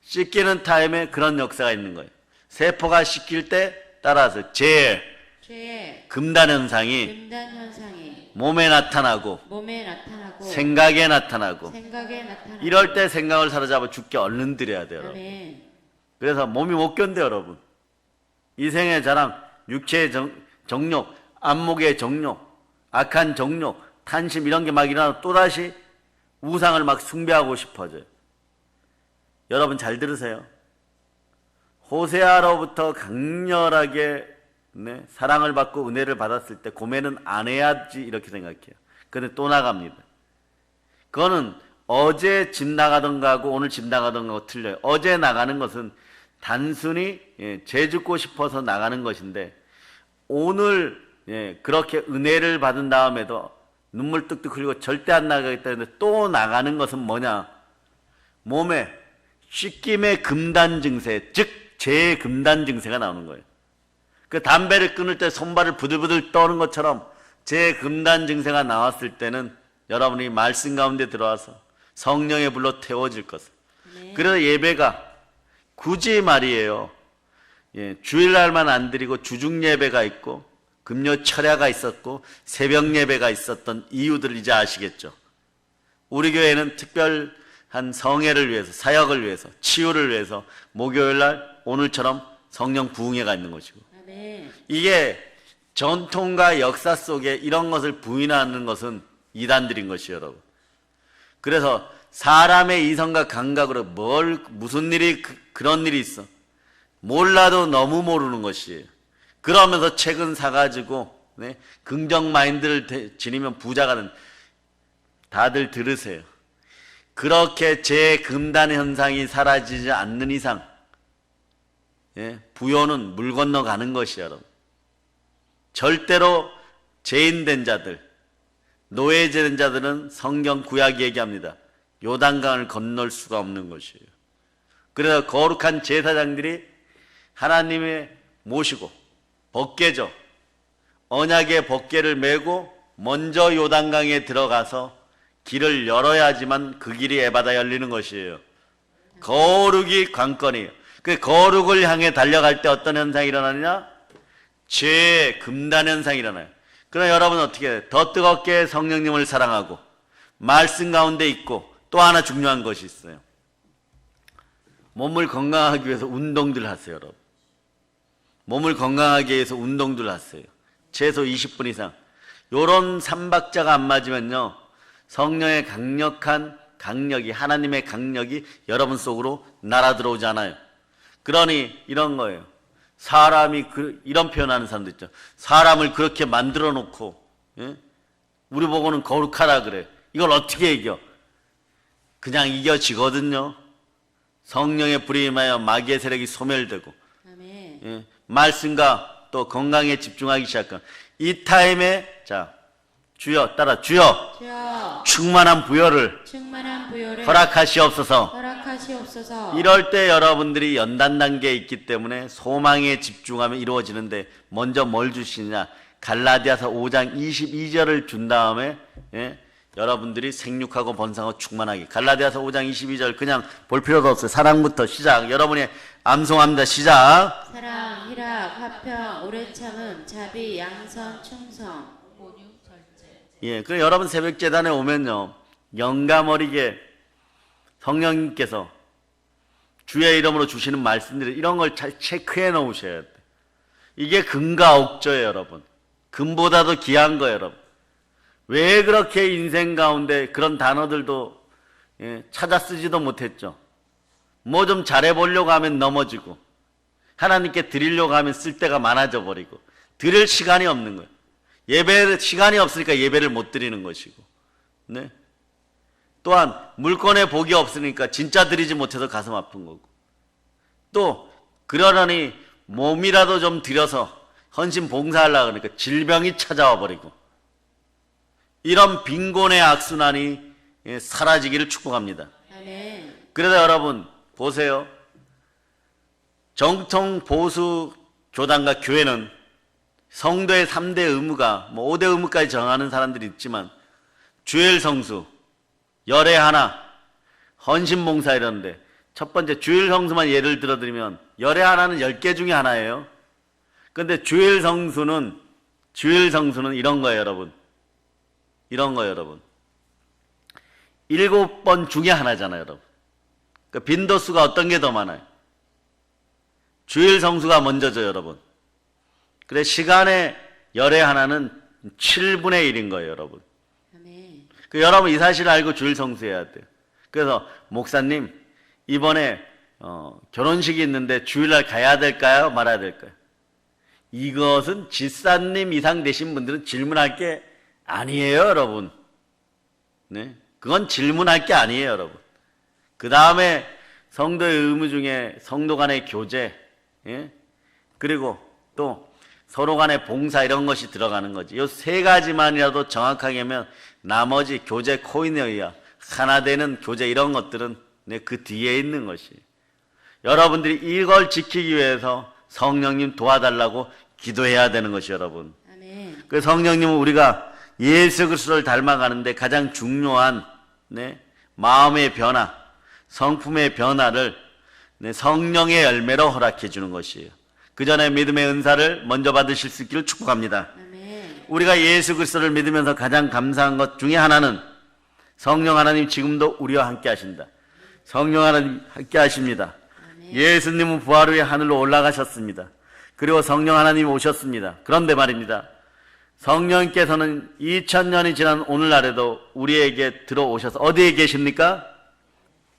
씻기는 타임에 그런 역사가 있는 거예요. 세포가 씻길 때 따라서 죄의 금단 현상이 몸에 나타나고 생각에 나타나고 이럴 때 생각을 사로잡아 죽게 얼른 드려야 돼요. 여러분. 그래서 몸이 못 견뎌요, 여러분. 이생의 자랑, 육체의 정욕, 안목의 정욕, 악한 정욕, 탄심 이런 게 막 일어나서 또다시 우상을 막 숭배하고 싶어져요. 여러분 잘 들으세요. 호세아로부터 강렬하게 사랑을 받고 은혜를 받았을 때 고매는 안 해야지 이렇게 생각해요. 근데 또 나갑니다. 그거는 어제 집 나가던 거하고 오늘 집 나가던 거하고 틀려요. 어제 나가는 것은 단순히 죄 짓고 싶어서 나가는 것인데 오늘 그렇게 은혜를 받은 다음에도 눈물 뚝뚝 흘리고 절대 안 나가겠다 했는데 또 나가는 것은 뭐냐? 몸에 씻김의 금단 증세, 즉 죄의 금단 증세가 나오는 거예요. 그 담배를 끊을 때 손발을 부들부들 떠는 것처럼 죄의 금단 증세가 나왔을 때는 여러분이 말씀 가운데 들어와서 성령의 불로 태워질 것을. 네. 그래서 예배가 굳이 말이에요. 주일날만 안 드리고 주중 예배가 있고 금요 철야가 있었고 새벽 예배가 있었던 이유들을 이제 아시겠죠. 우리 교회는 특별한 성회를 위해서, 사역을 위해서, 치유를 위해서 목요일날 오늘처럼 성령 부흥회가 있는 것이고 이게 전통과 역사 속에 이런 것을 부인하는 것은 이단들인 것이요, 여러분. 그래서 사람의 이성과 감각으로 무슨 일이, 그런 일이 있어. 몰라도 너무 모르는 것이에요. 그러면서 책은 사가지고, 네? 긍정 마인드를 지니면 부자가 된, 다들 들으세요. 그렇게 재금단 현상이 사라지지 않는 이상, 예? 부요는 물 건너가는 것이에요, 여러분. 절대로 죄인된 자들, 노예된 자들은 성경 구약이 얘기합니다. 요단강을 건널 수가 없는 것이에요. 그래서 거룩한 제사장들이 하나님의 모시고 법궤죠. 언약의 법궤를 메고 먼저 요단강에 들어가서 길을 열어야지만 그 길이 에바다 열리는 것이에요. 거룩이 관건이에요. 그 거룩을 향해 달려갈 때 어떤 현상이 일어나느냐? 죄의 금단 현상이 일어나요. 그럼 여러분 어떻게 해요? 더 뜨겁게 성령님을 사랑하고 말씀 가운데 있고 또 하나 중요한 것이 있어요. 몸을 건강하기 위해서 운동들 하세요, 여러분. 몸을 건강하게 위해서 운동들 하세요. 최소 20분 이상. 요런 삼박자가 안 맞으면요, 성령의 강력한 강력이, 하나님의 강력이 여러분 속으로 날아 들어오지 않아요. 그러니 이런 거예요. 사람이 이런 표현하는 사람도 있죠. 사람을 그렇게 만들어 놓고, 예? 우리 보고는 거룩하라 그래. 이걸 어떻게 이겨? 그냥 이겨지거든요. 성령의 불이 임하여 마귀의 세력이 소멸되고,
아멘.
예? 말씀과 또 건강에 집중하기 시작하면 이 타임에, 자, 주여, 따라, 주여,
주여,
충만한 부여를
충만한 부요를
허락하시옵소서.
허락하시옵소서.
이럴 때 여러분들이 연단 단계에 있기 때문에 소망에 집중하면 이루어지는데, 먼저 뭘 주시느냐? 갈라디아서 5장 22절을 준 다음에, 예? 여러분들이 생육하고 번성하고 충만하게. 갈라디아서 5장 22절 그냥 볼 필요도 없어요. 사랑부터 시작. 여러분이 암송합니다. 시작.
사랑, 희락, 화평, 오래 참음, 자비, 양선, 충성.
예, 그럼 여러분 새벽 재단에 오면요, 영감 어리게 성령님께서 주의 이름으로 주시는 말씀들이, 이런 걸 잘 체크해 놓으셔야 돼. 이게 금과 옥조예요, 여러분. 금보다도 귀한 거예요, 여러분. 왜 그렇게 인생 가운데 그런 단어들도, 예, 찾아 쓰지도 못했죠. 뭐 좀 잘해보려고 하면 넘어지고, 하나님께 드리려고 하면 쓸 데가 많아져 버리고, 드릴 시간이 없는 거예요. 예배 시간이 없으니까 예배를 못 드리는 것이고, 네. 또한 물건에 복이 없으니까 진짜 드리지 못해서 가슴 아픈 거고, 또 그러려니 몸이라도 좀 들여서 헌신 봉사하려고 그러니까 질병이 찾아와 버리고, 이런 빈곤의 악순환이 사라지기를 축복합니다.
아멘.
그래서 여러분 보세요. 정통 보수 교단과 교회는 성도의 3대 의무가, 뭐 5대 의무까지 정하는 사람들이 있지만, 주일 성수, 열애 하나, 헌신 봉사 이러는데, 첫 번째 주일 성수만 예를 들어드리면 열애 하나는 10개 중에 하나예요. 그런데 주일 성수는 이런 거예요, 여러분. 이런 거예요, 여러분. 7번 중에 하나잖아요, 여러분. 그러니까 빈도수가 어떤 게 더 많아요? 주일 성수가 먼저죠, 여러분. 그래, 시간의 열의 하나는 7분의 1인 거예요, 여러분.
아멘.
여러분 이 사실을 알고 주일 성수해야 돼요. 그래서 목사님, 이번에 결혼식이 있는데 주일날 가야 될까요? 말아야 될까요? 이것은 집사님 이상 되신 분들은 질문할 게 아니에요, 여러분. 네, 그건 질문할 게 아니에요, 여러분. 그 다음에 성도의 의무 중에 성도 간의 교제, 예? 그리고 또 서로 간의 봉사, 이런 것이 들어가는 거지. 이 세 가지만이라도 정확하게 하면 나머지 교제 코이네이아, 하나 되는 교제, 이런 것들은 그 뒤에 있는 것이. 여러분들이 이걸 지키기 위해서 성령님 도와달라고 기도해야 되는 것이, 여러분.
아멘.
그 성령님은 우리가 예수 그리스도를 닮아가는데 가장 중요한 마음의 변화, 성품의 변화를 성령의 열매로 허락해 주는 것이에요. 그 전에 믿음의 은사를 먼저 받으실 수 있기를 축복합니다.
아멘.
우리가 예수 그리스도를 믿으면서 가장 감사한 것 중에 하나는 성령 하나님 지금도 우리와 함께 하신다. 성령 하나님 함께 하십니다.
아멘.
예수님은 부활 후에 하늘로 올라가셨습니다. 그리고 성령 하나님 오셨습니다. 그런데 말입니다, 성령께서는 2000년이 지난 오늘날에도 우리에게 들어오셔서 어디에 계십니까?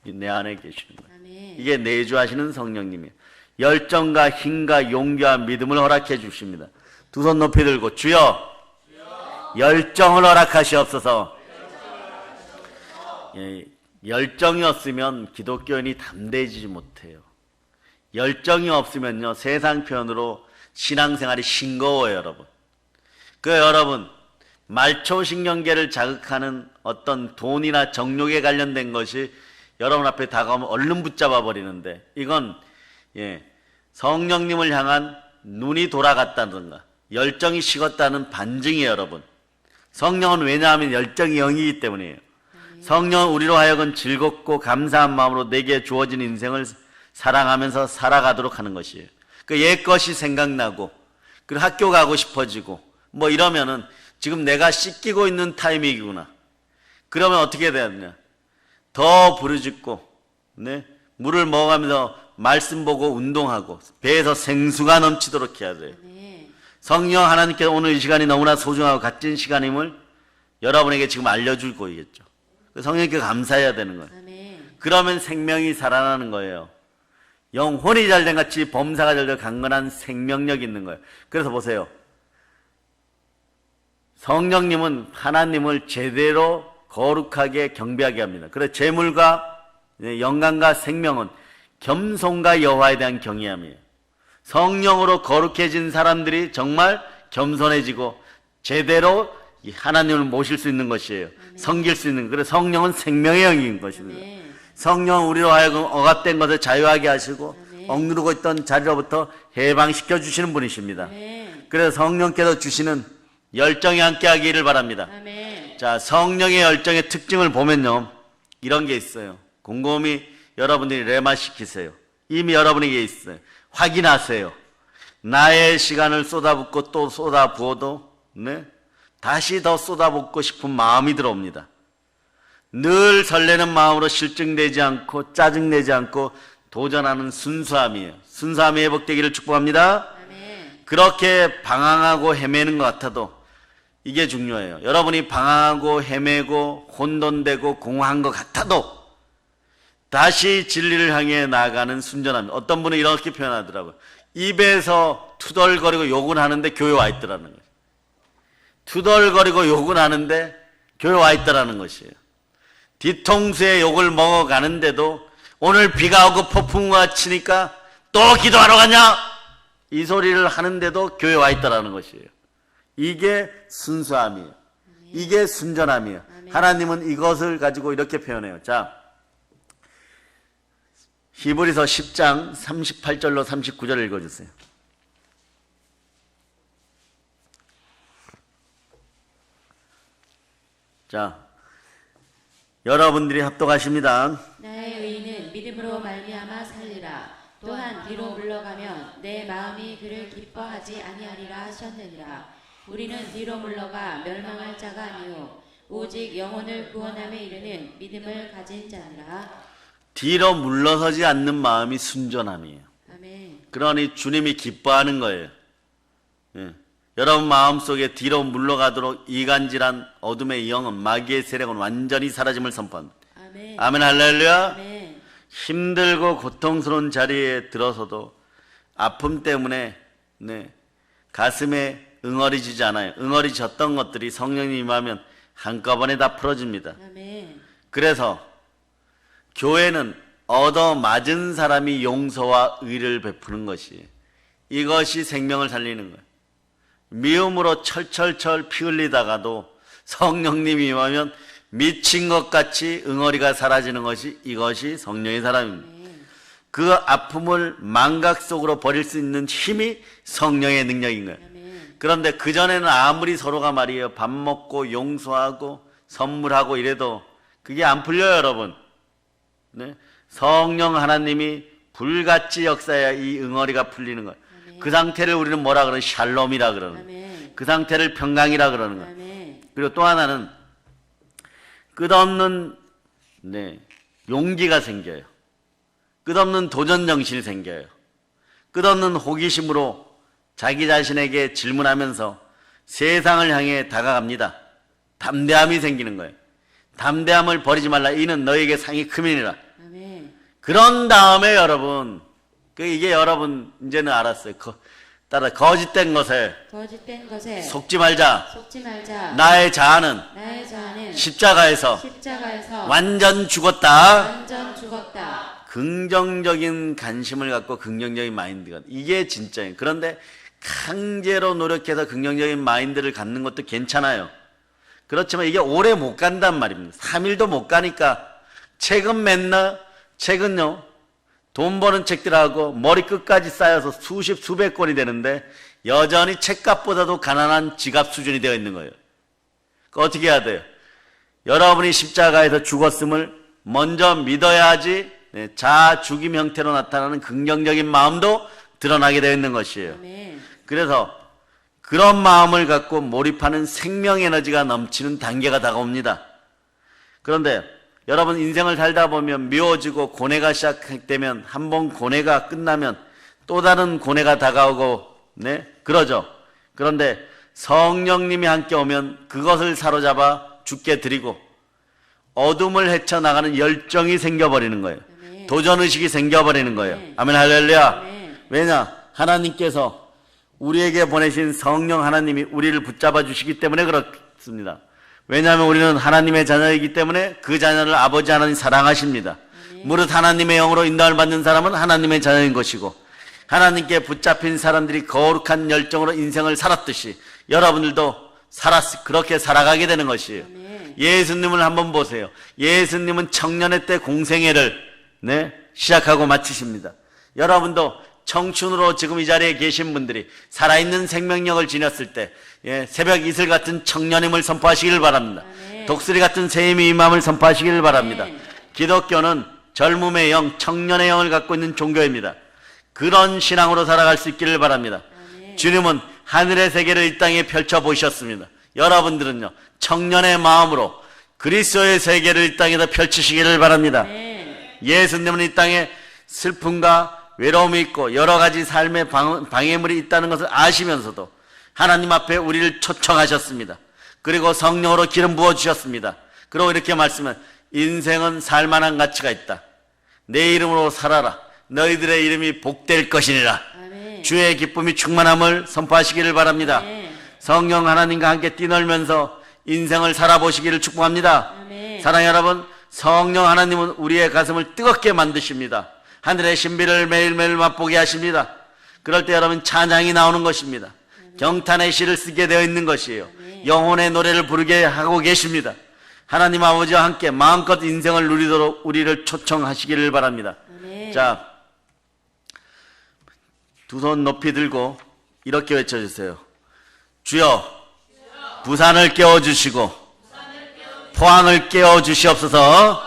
내 안에 계시는 거예요.
아멘.
이게 내주하시는 성령님이에요. 열정과 힘과 용기와 믿음을 허락해 주십니다. 두 손 높이 들고 주여 열정을 허락하시옵소서. 예, 열정이 없으면 기독교인이 담대해지지 못해요. 열정이 없으면요, 세상 표현으로 신앙생활이 싱거워요, 여러분. 여러분, 말초신경계를 자극하는 어떤 돈이나 정욕에 관련된 것이 여러분 앞에 다가오면 얼른 붙잡아 버리는데, 이건 성령님을 향한 눈이 돌아갔다든가 열정이 식었다는 반증이에요, 여러분. 성령은 왜냐하면 열정이 영이기 때문이에요. 성령은 우리로 하여금 즐겁고 감사한 마음으로 내게 주어진 인생을 사랑하면서 살아가도록 하는 것이에요. 옛것이 생각나고, 그리고 학교 가고 싶어지고, 뭐 이러면은 지금 내가 씻기고 있는 타이밍이구나. 그러면 어떻게 돼야 되냐? 더 부르짖고, 물을 먹어가면서 말씀 보고 운동하고, 배에서 생수가 넘치도록 해야 돼요. 성령 하나님께서 오늘 이 시간이 너무나 소중하고 값진 시간임을 여러분에게 지금 알려주고 있겠죠. 성령님께 감사해야 되는 거예요. 그러면 생명이 살아나는 거예요. 영혼이 잘된 같이 범사가 잘되어 강건한 생명력이 있는 거예요. 그래서 보세요. 성령님은 하나님을 제대로 거룩하게 경배하게 합니다. 그래서 재물과 영광과 생명은 겸손과 여호와에 대한 경외함이에요. 성령으로 거룩해진 사람들이 정말 겸손해지고 제대로 하나님을 모실 수 있는 것이에요. 섬길 수 있는. 그래서 성령은 생명의 영인 것입니다. 성령은 우리로 하여금 억압된 것을 자유하게 하시고 억누르고 있던 자리로부터 해방시켜 주시는 분이십니다. 그래서 성령께서 주시는 열정이 함께하기를 바랍니다. 자, 성령의 열정의 특징을 보면요, 이런 게 있어요. 곰곰이 여러분들이 레마시키세요. 이미 여러분에게 있어요. 확인하세요. 나의 시간을 쏟아붓고 또 쏟아부어도 다시 더 쏟아붓고 싶은 마음이 들어옵니다. 늘 설레는 마음으로 실증되지 않고 짜증내지 않고 도전하는 순수함이에요. 순수함이 회복되기를 축복합니다. 그렇게 방황하고 헤매는 것 같아도 이게 중요해요. 여러분이 방황하고 헤매고 혼돈되고 공허한 것 같아도 다시 진리를 향해 나아가는 순전함. 어떤 분은 이렇게 표현하더라고요. 입에서 투덜거리고 욕은 하는데 교회 와 있더라는 거예요. 투덜거리고 욕은 하는데 교회 와 있더라는 것이에요. 뒤통수에 욕을 먹어가는데도 오늘 비가 오고 폭풍우가 치니까 또 기도하러 가냐? 이 소리를 하는데도 교회 와 있더라는 것이에요. 이게 순수함이에요. 이게 순전함이에요. 하나님은 이것을 가지고 이렇게 표현해요. 자, 히브리서 10장 38절로 39절 읽어주세요. 자, 여러분들이 합독하십니다.
나의 의인은 믿음으로 말미암아 살리라. 또한 뒤로 물러가면 내 마음이 그를 기뻐하지 아니하리라 하셨느니라. 우리는 뒤로 물러가 멸망할 자가 아니요 오직 영혼을 구원함에 이르는 믿음을 가진 자니라.
뒤로 물러서지 않는 마음이 순전함이에요.
아멘.
그러니 주님이 기뻐하는 거예요. 여러분 마음속에 뒤로 물러가도록 이간질한 어둠의 영은, 마귀의 세력은 완전히 사라짐을 선포합니다.
아멘.
아멘, 할렐루야.
아멘.
힘들고 고통스러운 자리에 들어서도 아픔 때문에 가슴에 응어리지지 않아요. 응어리졌던 것들이 성령이 임하면 한꺼번에 다 풀어집니다.
아멘.
그래서 교회는 얻어맞은 사람이 용서와 의를 베푸는 것이에요. 이것이 생명을 살리는 거예요. 미움으로 철철철 피 흘리다가도 성령님이 임하면 미친 것 같이 응어리가 사라지는 것이, 이것이 성령의 사람입니다. 그 아픔을 망각 속으로 버릴 수 있는 힘이 성령의 능력인 거예요. 그런데 그전에는 아무리 서로가 말이에요, 밥 먹고 용서하고 선물하고 이래도 그게 안 풀려요, 여러분. 성령 하나님이 불같이 역사해야 이 응어리가 풀리는 거예요. 그 상태를 우리는 뭐라 그러는? 샬롬이라 그러는 거예요. 그 상태를 평강이라 그러는 거예요. 그리고 또 하나는 끝없는 용기가 생겨요. 끝없는 도전 정신이 생겨요. 끝없는 호기심으로 자기 자신에게 질문하면서 세상을 향해 다가갑니다. 담대함이 생기는 거예요. 담대함을 버리지 말라. 이는 너에게 상이 크민이라.
아멘.
그런 다음에 여러분, 이게 여러분 이제는 알았어요. 따라 거짓된 것에
거짓된 것에
속지 말자.
속지 말자.
나의 자아는
나의 자아는
십자가에서 완전 죽었다.
완전 죽었다.
긍정적인 관심을 갖고 긍정적인 마인드가 이게 진짜예요. 그런데 강제로 노력해서 긍정적인 마인드를 갖는 것도 괜찮아요. 그렇지만 이게 오래 못 간단 말입니다. 3일도 못 가니까 책은 맨날 책은요 돈 버는 책들하고 머리 끝까지 쌓여서 수십 수백 권이 되는데 여전히 책값보다도 가난한 지갑 수준이 되어 있는 거예요. 어떻게 해야 돼요? 여러분이 십자가에서 죽었음을 먼저 믿어야지 자아 죽임 형태로 나타나는 긍정적인 마음도 드러나게 되어 있는 것이에요.
아멘.
그래서 그런 마음을 갖고 몰입하는 생명 에너지가 넘치는 단계가 다가옵니다. 그런데 여러분 인생을 살다 보면 미워지고 고뇌가 시작되면 한 번 고뇌가 끝나면 또 다른 고뇌가 다가오고 그러죠. 그런데 성령님이 함께 오면 그것을 사로잡아 주께 드리고 어둠을 헤쳐나가는 열정이 생겨버리는 거예요.
아멘.
도전의식이 생겨버리는 거예요.
아멘.
아멘 할렐루야.
아멘.
왜냐? 하나님께서 우리에게 보내신 성령 하나님이 우리를 붙잡아 주시기 때문에 그렇습니다. 왜냐하면 우리는 하나님의 자녀이기 때문에 그 자녀를 아버지 하나님 사랑하십니다. 무릇 하나님의 영으로 인도를 받는 사람은 하나님의 자녀인 것이고 하나님께 붙잡힌 사람들이 거룩한 열정으로 인생을 살았듯이 여러분들도 그렇게 살아가게 되는 것이에요. 예수님을 한번 보세요. 예수님은 청년의 때 공생애를 시작하고 마치십니다. 여러분도 청춘으로 지금 이 자리에 계신 분들이 살아있는 생명력을 지녔을 때 새벽 이슬 같은 청년임을 선포하시기를 바랍니다.
아멘.
독수리 같은 새임이 임함을 선포하시기를 바랍니다.
아멘.
기독교는 젊음의 영, 청년의 영을 갖고 있는 종교입니다. 그런 신앙으로 살아갈 수 있기를 바랍니다.
아멘.
주님은 하늘의 세계를 이 땅에 펼쳐보셨습니다. 여러분들은요 청년의 마음으로 그리스도의 세계를 이 땅에다 펼치시기를 바랍니다.
아멘.
예수님은 이 땅에 슬픔과 외로움이 있고 여러 가지 삶의 방해물이 있다는 것을 아시면서도 하나님 앞에 우리를 초청하셨습니다. 그리고 성령으로 기름 부어주셨습니다. 그리고 이렇게 말씀은 인생은 살만한 가치가 있다. 내 이름으로 살아라. 너희들의 이름이 복될 것이니라.
아멘.
주의 기쁨이 충만함을 선포하시기를 바랍니다.
아멘.
성령 하나님과 함께 뛰놀면서 인생을 살아보시기를 축복합니다.
아멘.
사랑하는 여러분, 성령 하나님은 우리의 가슴을 뜨겁게 만드십니다. 하늘의 신비를 매일매일 맛보게 하십니다. 그럴 때 여러분 찬양이 나오는 것입니다. 경탄의 시를 쓰게 되어 있는 것이에요. 영혼의 노래를 부르게 하고 계십니다. 하나님 아버지와 함께 마음껏 인생을 누리도록 우리를 초청하시기를 바랍니다.
아멘.
자, 두 손 높이 들고 이렇게 외쳐주세요. 주여, 부산을 깨워주시고 포항을 깨워주시옵소서.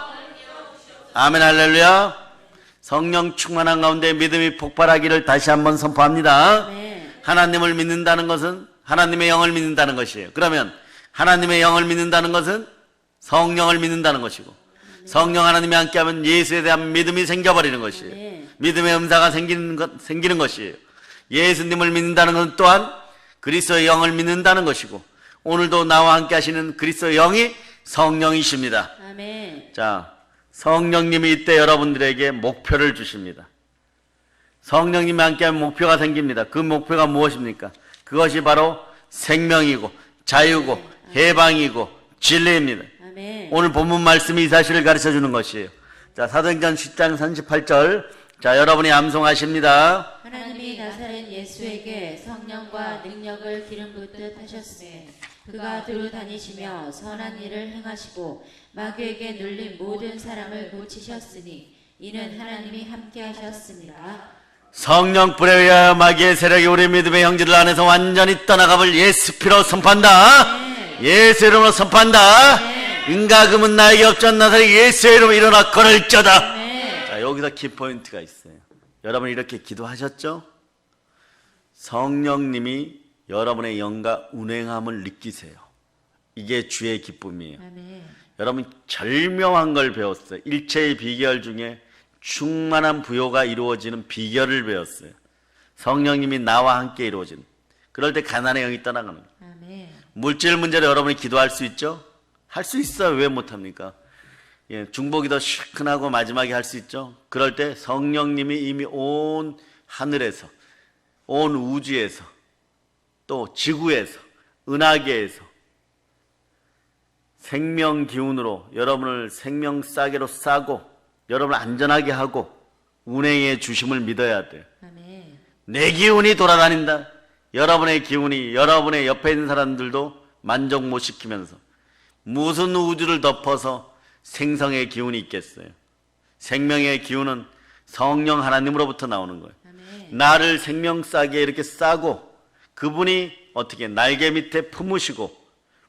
아멘 할렐루야. 성령 충만한 가운데 믿음이 폭발하기를 다시 한번 선포합니다.
아멘.
하나님을 믿는다는 것은 하나님의 영을 믿는다는 것이에요. 그러면 하나님의 영을 믿는다는 것은 성령을 믿는다는 것이고 성령 하나님이 함께하면 예수에 대한 믿음이 생겨버리는 것이에요.
아멘.
믿음의 음사가 생기는 것이에요. 예수님을 믿는다는 것은 또한 그리스도의 영을 믿는다는 것이고 오늘도 나와 함께 하시는 그리스도의 영이 성령이십니다.
아멘.
자, 성령님이 이때 여러분들에게 목표를 주십니다. 성령님이 함께하면 목표가 생깁니다. 그 목표가 무엇입니까? 그것이 바로 생명이고 자유고 해방이고 진리입니다.
아멘.
오늘 본문 말씀이 이 사실을 가르쳐 주는 것이에요. 자, 사도행전 10장 38절. 자, 여러분이 암송하십니다.
하나님이 나사렛 예수에게 성령과 능력을 기름 붓듯 하셨으에 그가 두루 다니시며 선한 일을 행하시고 마귀에게 눌린 모든 사람을 고치셨으니 이는 하나님이 함께 하셨습니다.
성령 불에 의하여 마귀의 세력이 우리 믿음의 형제들 안에서 완전히 떠나가볼 예수 피로 선포한다. 예수 이름으로 선포한다. 은가금은 나에게 없지 나사렛 예수의 이름으로 일어나 걸을쩌다. 자, 여기서 키포인트가 있어요. 여러분 이렇게 기도하셨죠? 성령님이 여러분의 영과 운행함을 느끼세요. 이게 주의 기쁨이에요.
아멘.
여러분 절묘한 걸 배웠어요. 일체의 비결 중에 충만한 부요가 이루어지는 비결을 배웠어요. 성령님이 나와 함께 이루어지는. 그럴 때 가난의 영이 떠나가는 거예요.
아멘. 아멘.
물질 문제로 여러분이 기도할 수 있죠? 할 수 있어요. 왜 못합니까? 예, 중보기도 시큰하고 마지막에 할 수 있죠? 그럴 때 성령님이 이미 온 하늘에서, 온 우주에서, 또 지구에서, 은하계에서 생명 기운으로 여러분을 생명 싸개로 싸고 여러분을 안전하게 하고 운행해 주심을 믿어야 돼요.
아멘.
내 기운이 돌아다닌다. 여러분의 기운이 여러분의 옆에 있는 사람들도 만족 못 시키면서 무슨 우주를 덮어서 생성의 기운이 있겠어요. 생명의 기운은 성령 하나님으로부터 나오는 거예요.
아멘.
나를 생명 싸게 이렇게 싸고 그분이 어떻게 날개 밑에 품으시고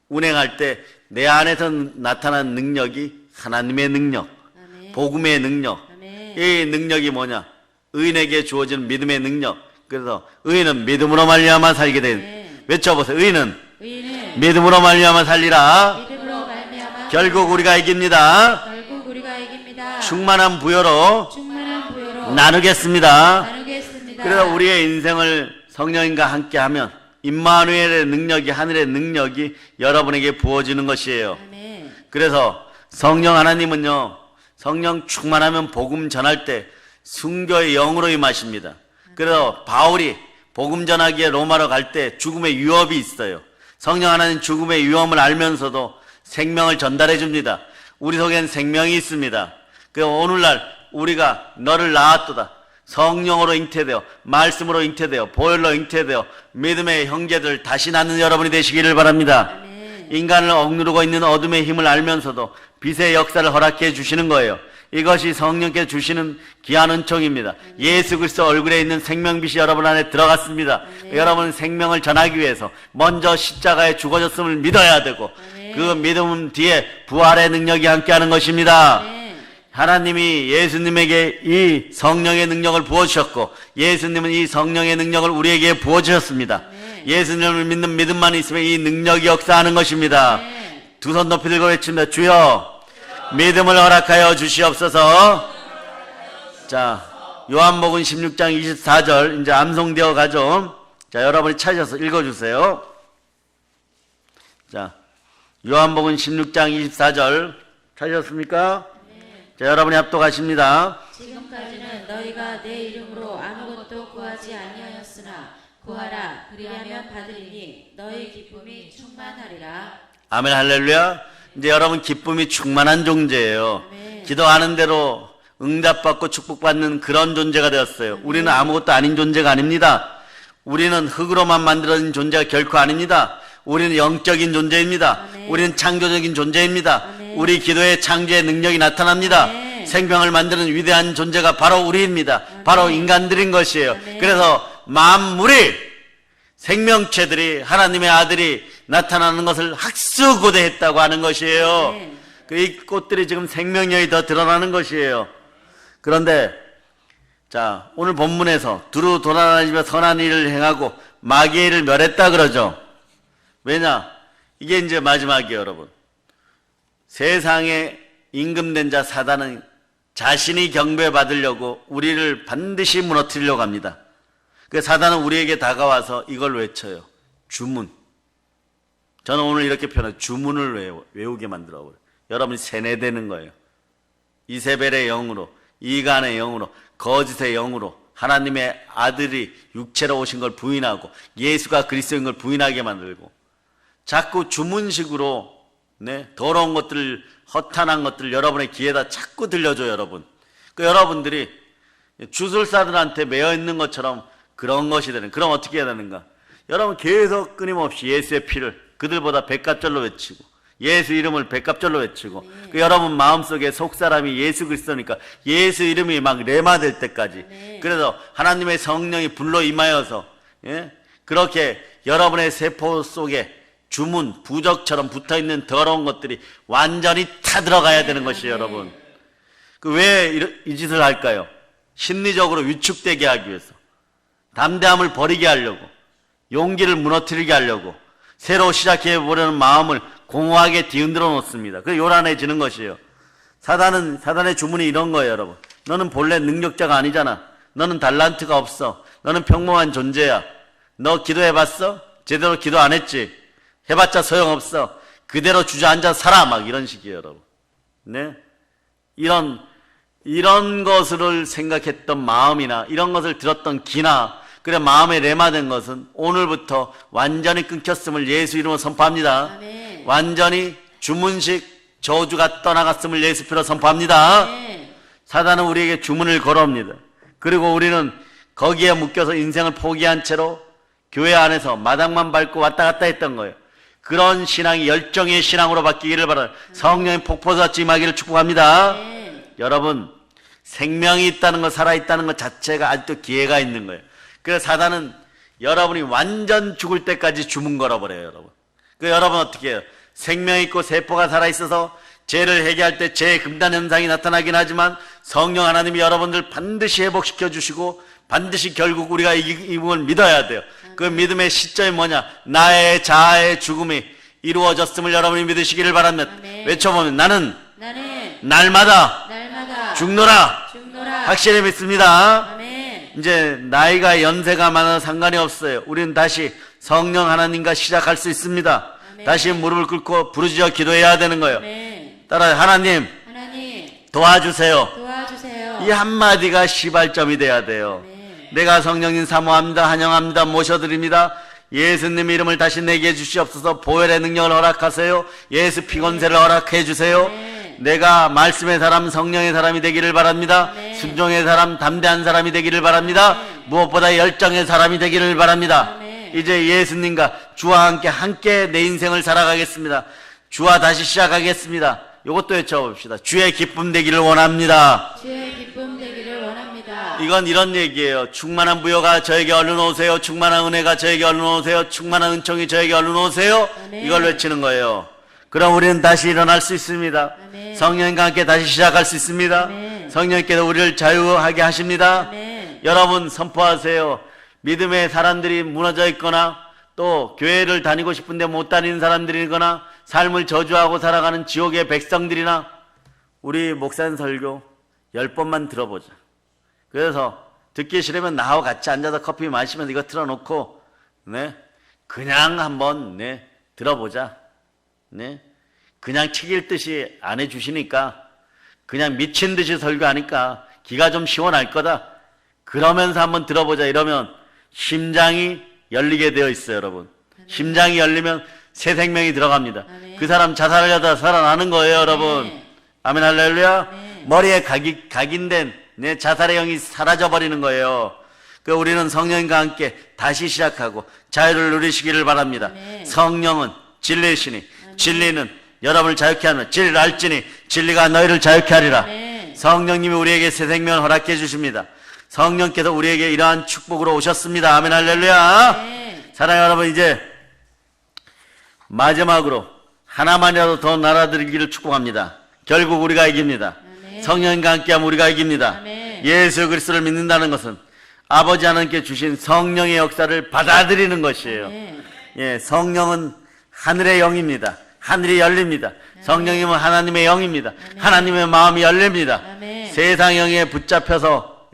운행할 때 내 안에서 나타난 능력이 하나님의 능력,
아멘.
복음의 능력.
아멘.
이 능력이 뭐냐? 의인에게 주어진 믿음의 능력. 그래서 의인은 믿음으로 말미암아 살게 된.
아멘.
외쳐보세요. 의인은
의인은
믿음으로 말미암아 살리라.
믿음으로 말미암아
결국 우리가 이깁니다.
결국 우리가 이깁니다.
충만한 부여로
충만한 부여로
나누겠습니다.
나누겠습니다.
그래서 우리의 인생을 성령님과 함께하면 임마누엘의 능력이, 하늘의 능력이 여러분에게 부어지는 것이에요.
아멘.
그래서 성령 하나님은요, 성령 충만하면 복음 전할 때 순교의 영으로 임하십니다. 그래서 바울이 복음 전하기에 로마로 갈 때 죽음의 위협이 있어요. 성령 하나님 죽음의 위험을 알면서도 생명을 전달해 줍니다. 우리 속엔 생명이 있습니다. 그 오늘날 우리가 너를 낳았도다. 성령으로 잉태되어 말씀으로 잉태되어 보혈로 잉태되어 믿음의 형제들 다시 낳는 여러분이 되시기를 바랍니다.
아멘.
인간을 억누르고 있는 어둠의 힘을 알면서도 빛의 역사를 허락해 주시는 거예요. 이것이 성령께 주시는 귀한 은총입니다. 예수 그리스도 얼굴에 있는 생명빛이 여러분 안에 들어갔습니다. 여러분 생명을 전하기 위해서 먼저 십자가에 죽어졌음을 믿어야 되고 그 믿음 뒤에 부활의 능력이 함께하는 것입니다.
아멘.
하나님이 예수님에게 이 성령의 능력을 부어주셨고 예수님은 이 성령의 능력을 우리에게 부어주셨습니다. 예수님을 믿는 믿음만 있으면 이 능력이 역사하는 것입니다. 두 손 높이 들고 외칩니다. 주여 믿음을 허락하여 주시옵소서. 자, 요한복음 16장 24절 이제 암송되어 가죠. 자, 여러분이 찾아서 읽어주세요. 자, 요한복음 16장 24절 찾으셨습니까? 자, 여러분이 합독하십니다.
지금까지는 너희가 내 이름으로 아무것도 구하지 아니하였으나 구하라 그리하면 받으리니 너희 기쁨이 충만하리라.
아멘 할렐루야. 이제 여러분 기쁨이 충만한 존재예요.
아멘.
기도하는 대로 응답받고 축복받는 그런 존재가 되었어요. 우리는 아무것도 아닌 존재가 아닙니다. 우리는 흙으로만 만들어진 존재가 결코 아닙니다. 우리는 영적인 존재입니다.
아멘.
우리는 창조적인 존재입니다.
아멘.
우리 기도에 창조의 능력이 나타납니다.
아멘.
생명을 만드는 위대한 존재가 바로 우리입니다. 바로 인간들인 것이에요.
아멘.
그래서 만물이 생명체들이 하나님의 아들이 나타나는 것을 학수고대했다고 하는 것이에요.
아멘.
이 꽃들이 지금 생명력이 더 드러나는 것이에요. 그런데 자, 오늘 본문에서 두루 돌아다니며 선한 일을 행하고 마귀의 일을 멸했다 그러죠. 왜냐? 이게 이제 마지막이에요, 여러분. 세상에 임금된 자 사단은 자신이 경배받으려고 우리를 반드시 무너뜨리려고 합니다. 그 사단은 우리에게 다가와서 이걸 외쳐요. 주문. 저는 오늘 이렇게 표현해요. 주문을 외우게 만들어버려요. 여러분이 세뇌되는 거예요. 이세벨의 영으로, 이간의 영으로, 거짓의 영으로 하나님의 아들이 육체로 오신 걸 부인하고 예수가 그리스도인 걸 부인하게 만들고 자꾸 주문식으로 더러운 것들, 허탄한 것들 여러분의 귀에다 자꾸 들려줘요, 여러분. 그 여러분들이 주술사들한테 매여 있는 것처럼 그런 것이 되는. 그럼 어떻게 해야 되는가? 여러분 계속 끊임없이 예수의 피를 그들보다 백갑절로 외치고 예수 이름을 백갑절로 외치고 그 여러분 마음속에 속사람이 예수 그리스도니까 예수 이름이 막 레마될 때까지 그래서 하나님의 성령이 불로 임하여서 그렇게 여러분의 세포 속에 주문, 부적처럼 붙어있는 더러운 것들이 완전히 타 들어가야 되는 것이에요, 여러분. 그 왜 이 짓을 할까요? 심리적으로 위축되게 하기 위해서. 담대함을 버리게 하려고. 용기를 무너뜨리게 하려고. 새로 시작해보려는 마음을 공허하게 뒤흔들어 놓습니다. 그래서 요란해지는 것이에요. 사단의 주문이 이런 거예요, 여러분. 너는 본래 능력자가 아니잖아. 너는 달란트가 없어. 너는 평범한 존재야. 너 기도해봤어? 제대로 기도 안 했지? 해봤자 소용없어. 그대로 주저앉아 살아. 막 이런 식이에요, 여러분. 네? 이런 것을 생각했던 마음이나 이런 것을 들었던 기나 그래 마음에 레마된 것은 오늘부터 완전히 끊겼음을 예수 이름으로 선포합니다.
아멘.
완전히 주문식 저주가 떠나갔음을 예수 피로 선포합니다.
아멘.
사단은 우리에게 주문을 걸어옵니다. 그리고 우리는 거기에 묶여서 인생을 포기한 채로 교회 안에서 마당만 밟고 왔다 갔다 했던 거예요. 그런 신앙이 열정의 신앙으로 바뀌기를 바라요. 성령의 폭포같이 임하기를 축복합니다.
아멘.
여러분, 생명이 있다는 것, 살아있다는 것 자체가 아직도 기회가 있는 거예요. 그래서 사단은 여러분이 완전 죽을 때까지 주문 걸어버려요, 여러분. 여러분 어떻게 해요? 생명이 있고 세포가 살아있어서 죄를 회개할 때 죄의 금단 현상이 나타나긴 하지만 성령 하나님이 여러분들 반드시 회복시켜 주시고 반드시 결국 우리가 이분을 믿어야 돼요. 그 믿음의 시점이 뭐냐? 나의 자아의 죽음이 이루어졌음을 여러분이 믿으시기를 바랍니다.
아멘.
외쳐보면 나는
날마다
죽노라 확실히 믿습니다.
아멘.
이제 나이가 연세가 많아도 상관이 없어요. 우리는 다시 성령 하나님과 시작할 수 있습니다.
아멘.
다시 무릎을 꿇고 부르짖어 기도해야 되는 거예요.
아멘.
따라 하나님 도와주세요. 이 한마디가 시발점이 돼야 돼요.
아멘.
내가 성령님 사모합니다. 환영합니다. 모셔드립니다. 예수님 이름을 다시 내게 주시옵소서. 보혈의 능력을 허락하세요. 예수 피곤세를 허락해 주세요.
아멘.
내가 말씀의 사람, 성령의 사람이 되기를 바랍니다.
아멘.
순종의 사람, 담대한 사람이 되기를 바랍니다.
아멘.
무엇보다 열정의 사람이 되기를 바랍니다.
아멘.
이제 예수님과 주와 함께 내 인생을 살아가겠습니다. 주와 다시 시작하겠습니다. 이것도 외쳐봅시다. 주의 기쁨 되기를 원합니다.
주의 기쁨 되기를 원합니다.
이건 이런 얘기예요. 충만한 부여가 저에게 얼른 오세요. 충만한 은혜가 저에게 얼른 오세요. 충만한 은총이 저에게 얼른 오세요.
아멘.
이걸 외치는 거예요. 그럼 우리는 다시 일어날 수 있습니다.
아멘.
성령님과 함께 다시 시작할 수 있습니다.
아멘.
성령님께서 우리를 자유하게 하십니다.
아멘.
여러분 선포하세요. 믿음의 사람들이 무너져 있거나 또 교회를 다니고 싶은데 못 다니는 사람들이거나 삶을 저주하고 살아가는 지옥의 백성들이나 우리 목사님 설교 10번만 들어보자. 그래서 듣기 싫으면 나하고 같이 앉아서 커피 마시면서 이거 틀어놓고 그냥 한번 들어보자. 그냥 책 읽듯이 안 해주시니까 그냥 미친 듯이 설교하니까 기가 좀 시원할 거다. 그러면서 한번 들어보자. 이러면 심장이 열리게 되어 있어요, 여러분. 심장이 열리면 새 생명이 들어갑니다.
아멘.
그 사람 자살하려다 살아나는 거예요, 여러분.
아멘.
아멘, 할렐루야.
아멘.
머리에 각인된 자살의 영이 사라져버리는 거예요. 우리는 성령과 함께 다시 시작하고 자유를 누리시기를 바랍니다.
아멘.
성령은 진리시니 진리는 여러분을 자유케 하는 진리를 알지니 진리가 너희를 자유케 하리라.
아멘.
성령님이 우리에게 새 생명을 허락해 주십니다. 성령께서 우리에게 이러한 축복으로 오셨습니다. 아멘, 할렐루야.
아멘.
사랑하는 여러분, 이제 마지막으로 하나만이라도 더 날아들기를 축복합니다. 결국 우리가 이깁니다.
아멘.
성령과 함께하면 우리가 이깁니다.
아멘.
예수 그리스도를 믿는다는 것은 아버지 하나님께 주신 성령의 역사를 받아들이는 것이에요.
아멘.
예, 성령은 하늘의 영입니다. 하늘이 열립니다. 성령님은 하나님의 영입니다. 하나님의 마음이 열립니다.
아멘.
세상 영에 붙잡혀서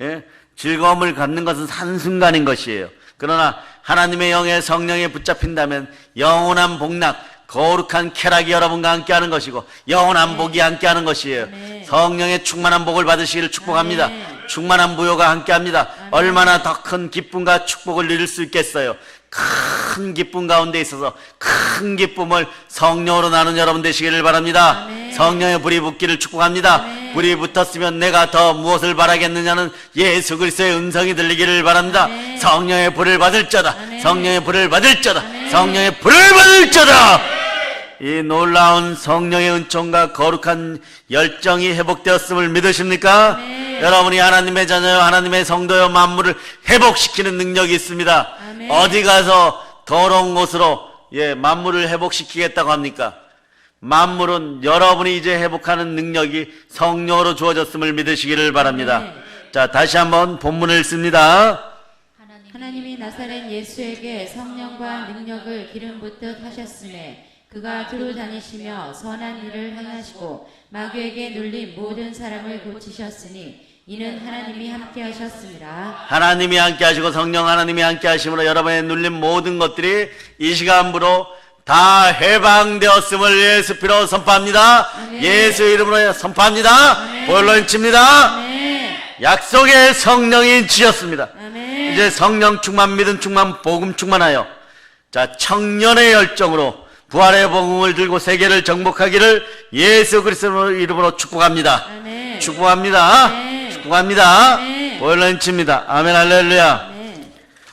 즐거움을 갖는 것은 한순간인 것이에요. 그러나 하나님의 영에 성령에 붙잡힌다면 영원한 복락, 거룩한 쾌락이 여러분과 함께하는 것이고 영원한 복이 함께하는 것이에요.
아멘.
성령의 충만한 복을 받으시기를 축복합니다.
아멘.
충만한 부요가 함께합니다. 얼마나 더 큰 기쁨과 축복을 누릴 수 있겠어요. 큰 기쁨 가운데 있어서 큰 기쁨을 성령으로 나눈 여러분 되시기를 바랍니다.
아멘.
성령의 불이 붙기를 축복합니다.
아멘.
불이 붙었으면 내가 더 무엇을 바라겠느냐는 예수 그리스도의 음성이 들리기를 바랍니다.
아멘.
성령의 불을 받을 자다.
아멘.
성령의 불을 받을 자다.
아멘.
성령의 불을 받을 자다. 이 놀라운 성령의 은총과 거룩한 열정이 회복되었음을 믿으십니까?
아멘.
여러분이 하나님의 자녀요 하나님의 성도요 만물을 회복시키는 능력이 있습니다.
아멘.
어디 가서 더러운 곳으로 만물을 회복시키겠다고 합니까? 만물은 여러분이 이제 회복하는 능력이 성령으로 주어졌음을 믿으시기를 바랍니다.
아멘.
자, 다시 한번 본문을 읽습니다.
하나님이 나사렛 예수에게 성령과 능력을 기름 붓듯 하셨음에 그가 두루 다니시며 선한 일을 행하시고 마귀에게 눌린 모든 사람을 고치셨으니 이는 하나님이 함께 하셨습니다.
하나님이 함께 하시고 성령 하나님이 함께 하심으로 여러분의 눌린 모든 것들이 이 시간부로 다 해방되었음을 예수 피로 선포합니다.
아멘.
예수 이름으로 선포합니다.
아멘.
보혈로인칩니다.
아멘.
약속의 성령이 지었습니다.
아멘.
이제 성령 충만, 믿음 충만, 복음 충만하여 자 청년의 열정으로 부활의 복음을 들고 세계를 정복하기를 예수 그리스도 이름으로 축복합니다.
아멘.
축복합니다.
아멘.
축복합니다.
아멘.
보혈로인칩니다. 아멘 할렐루야.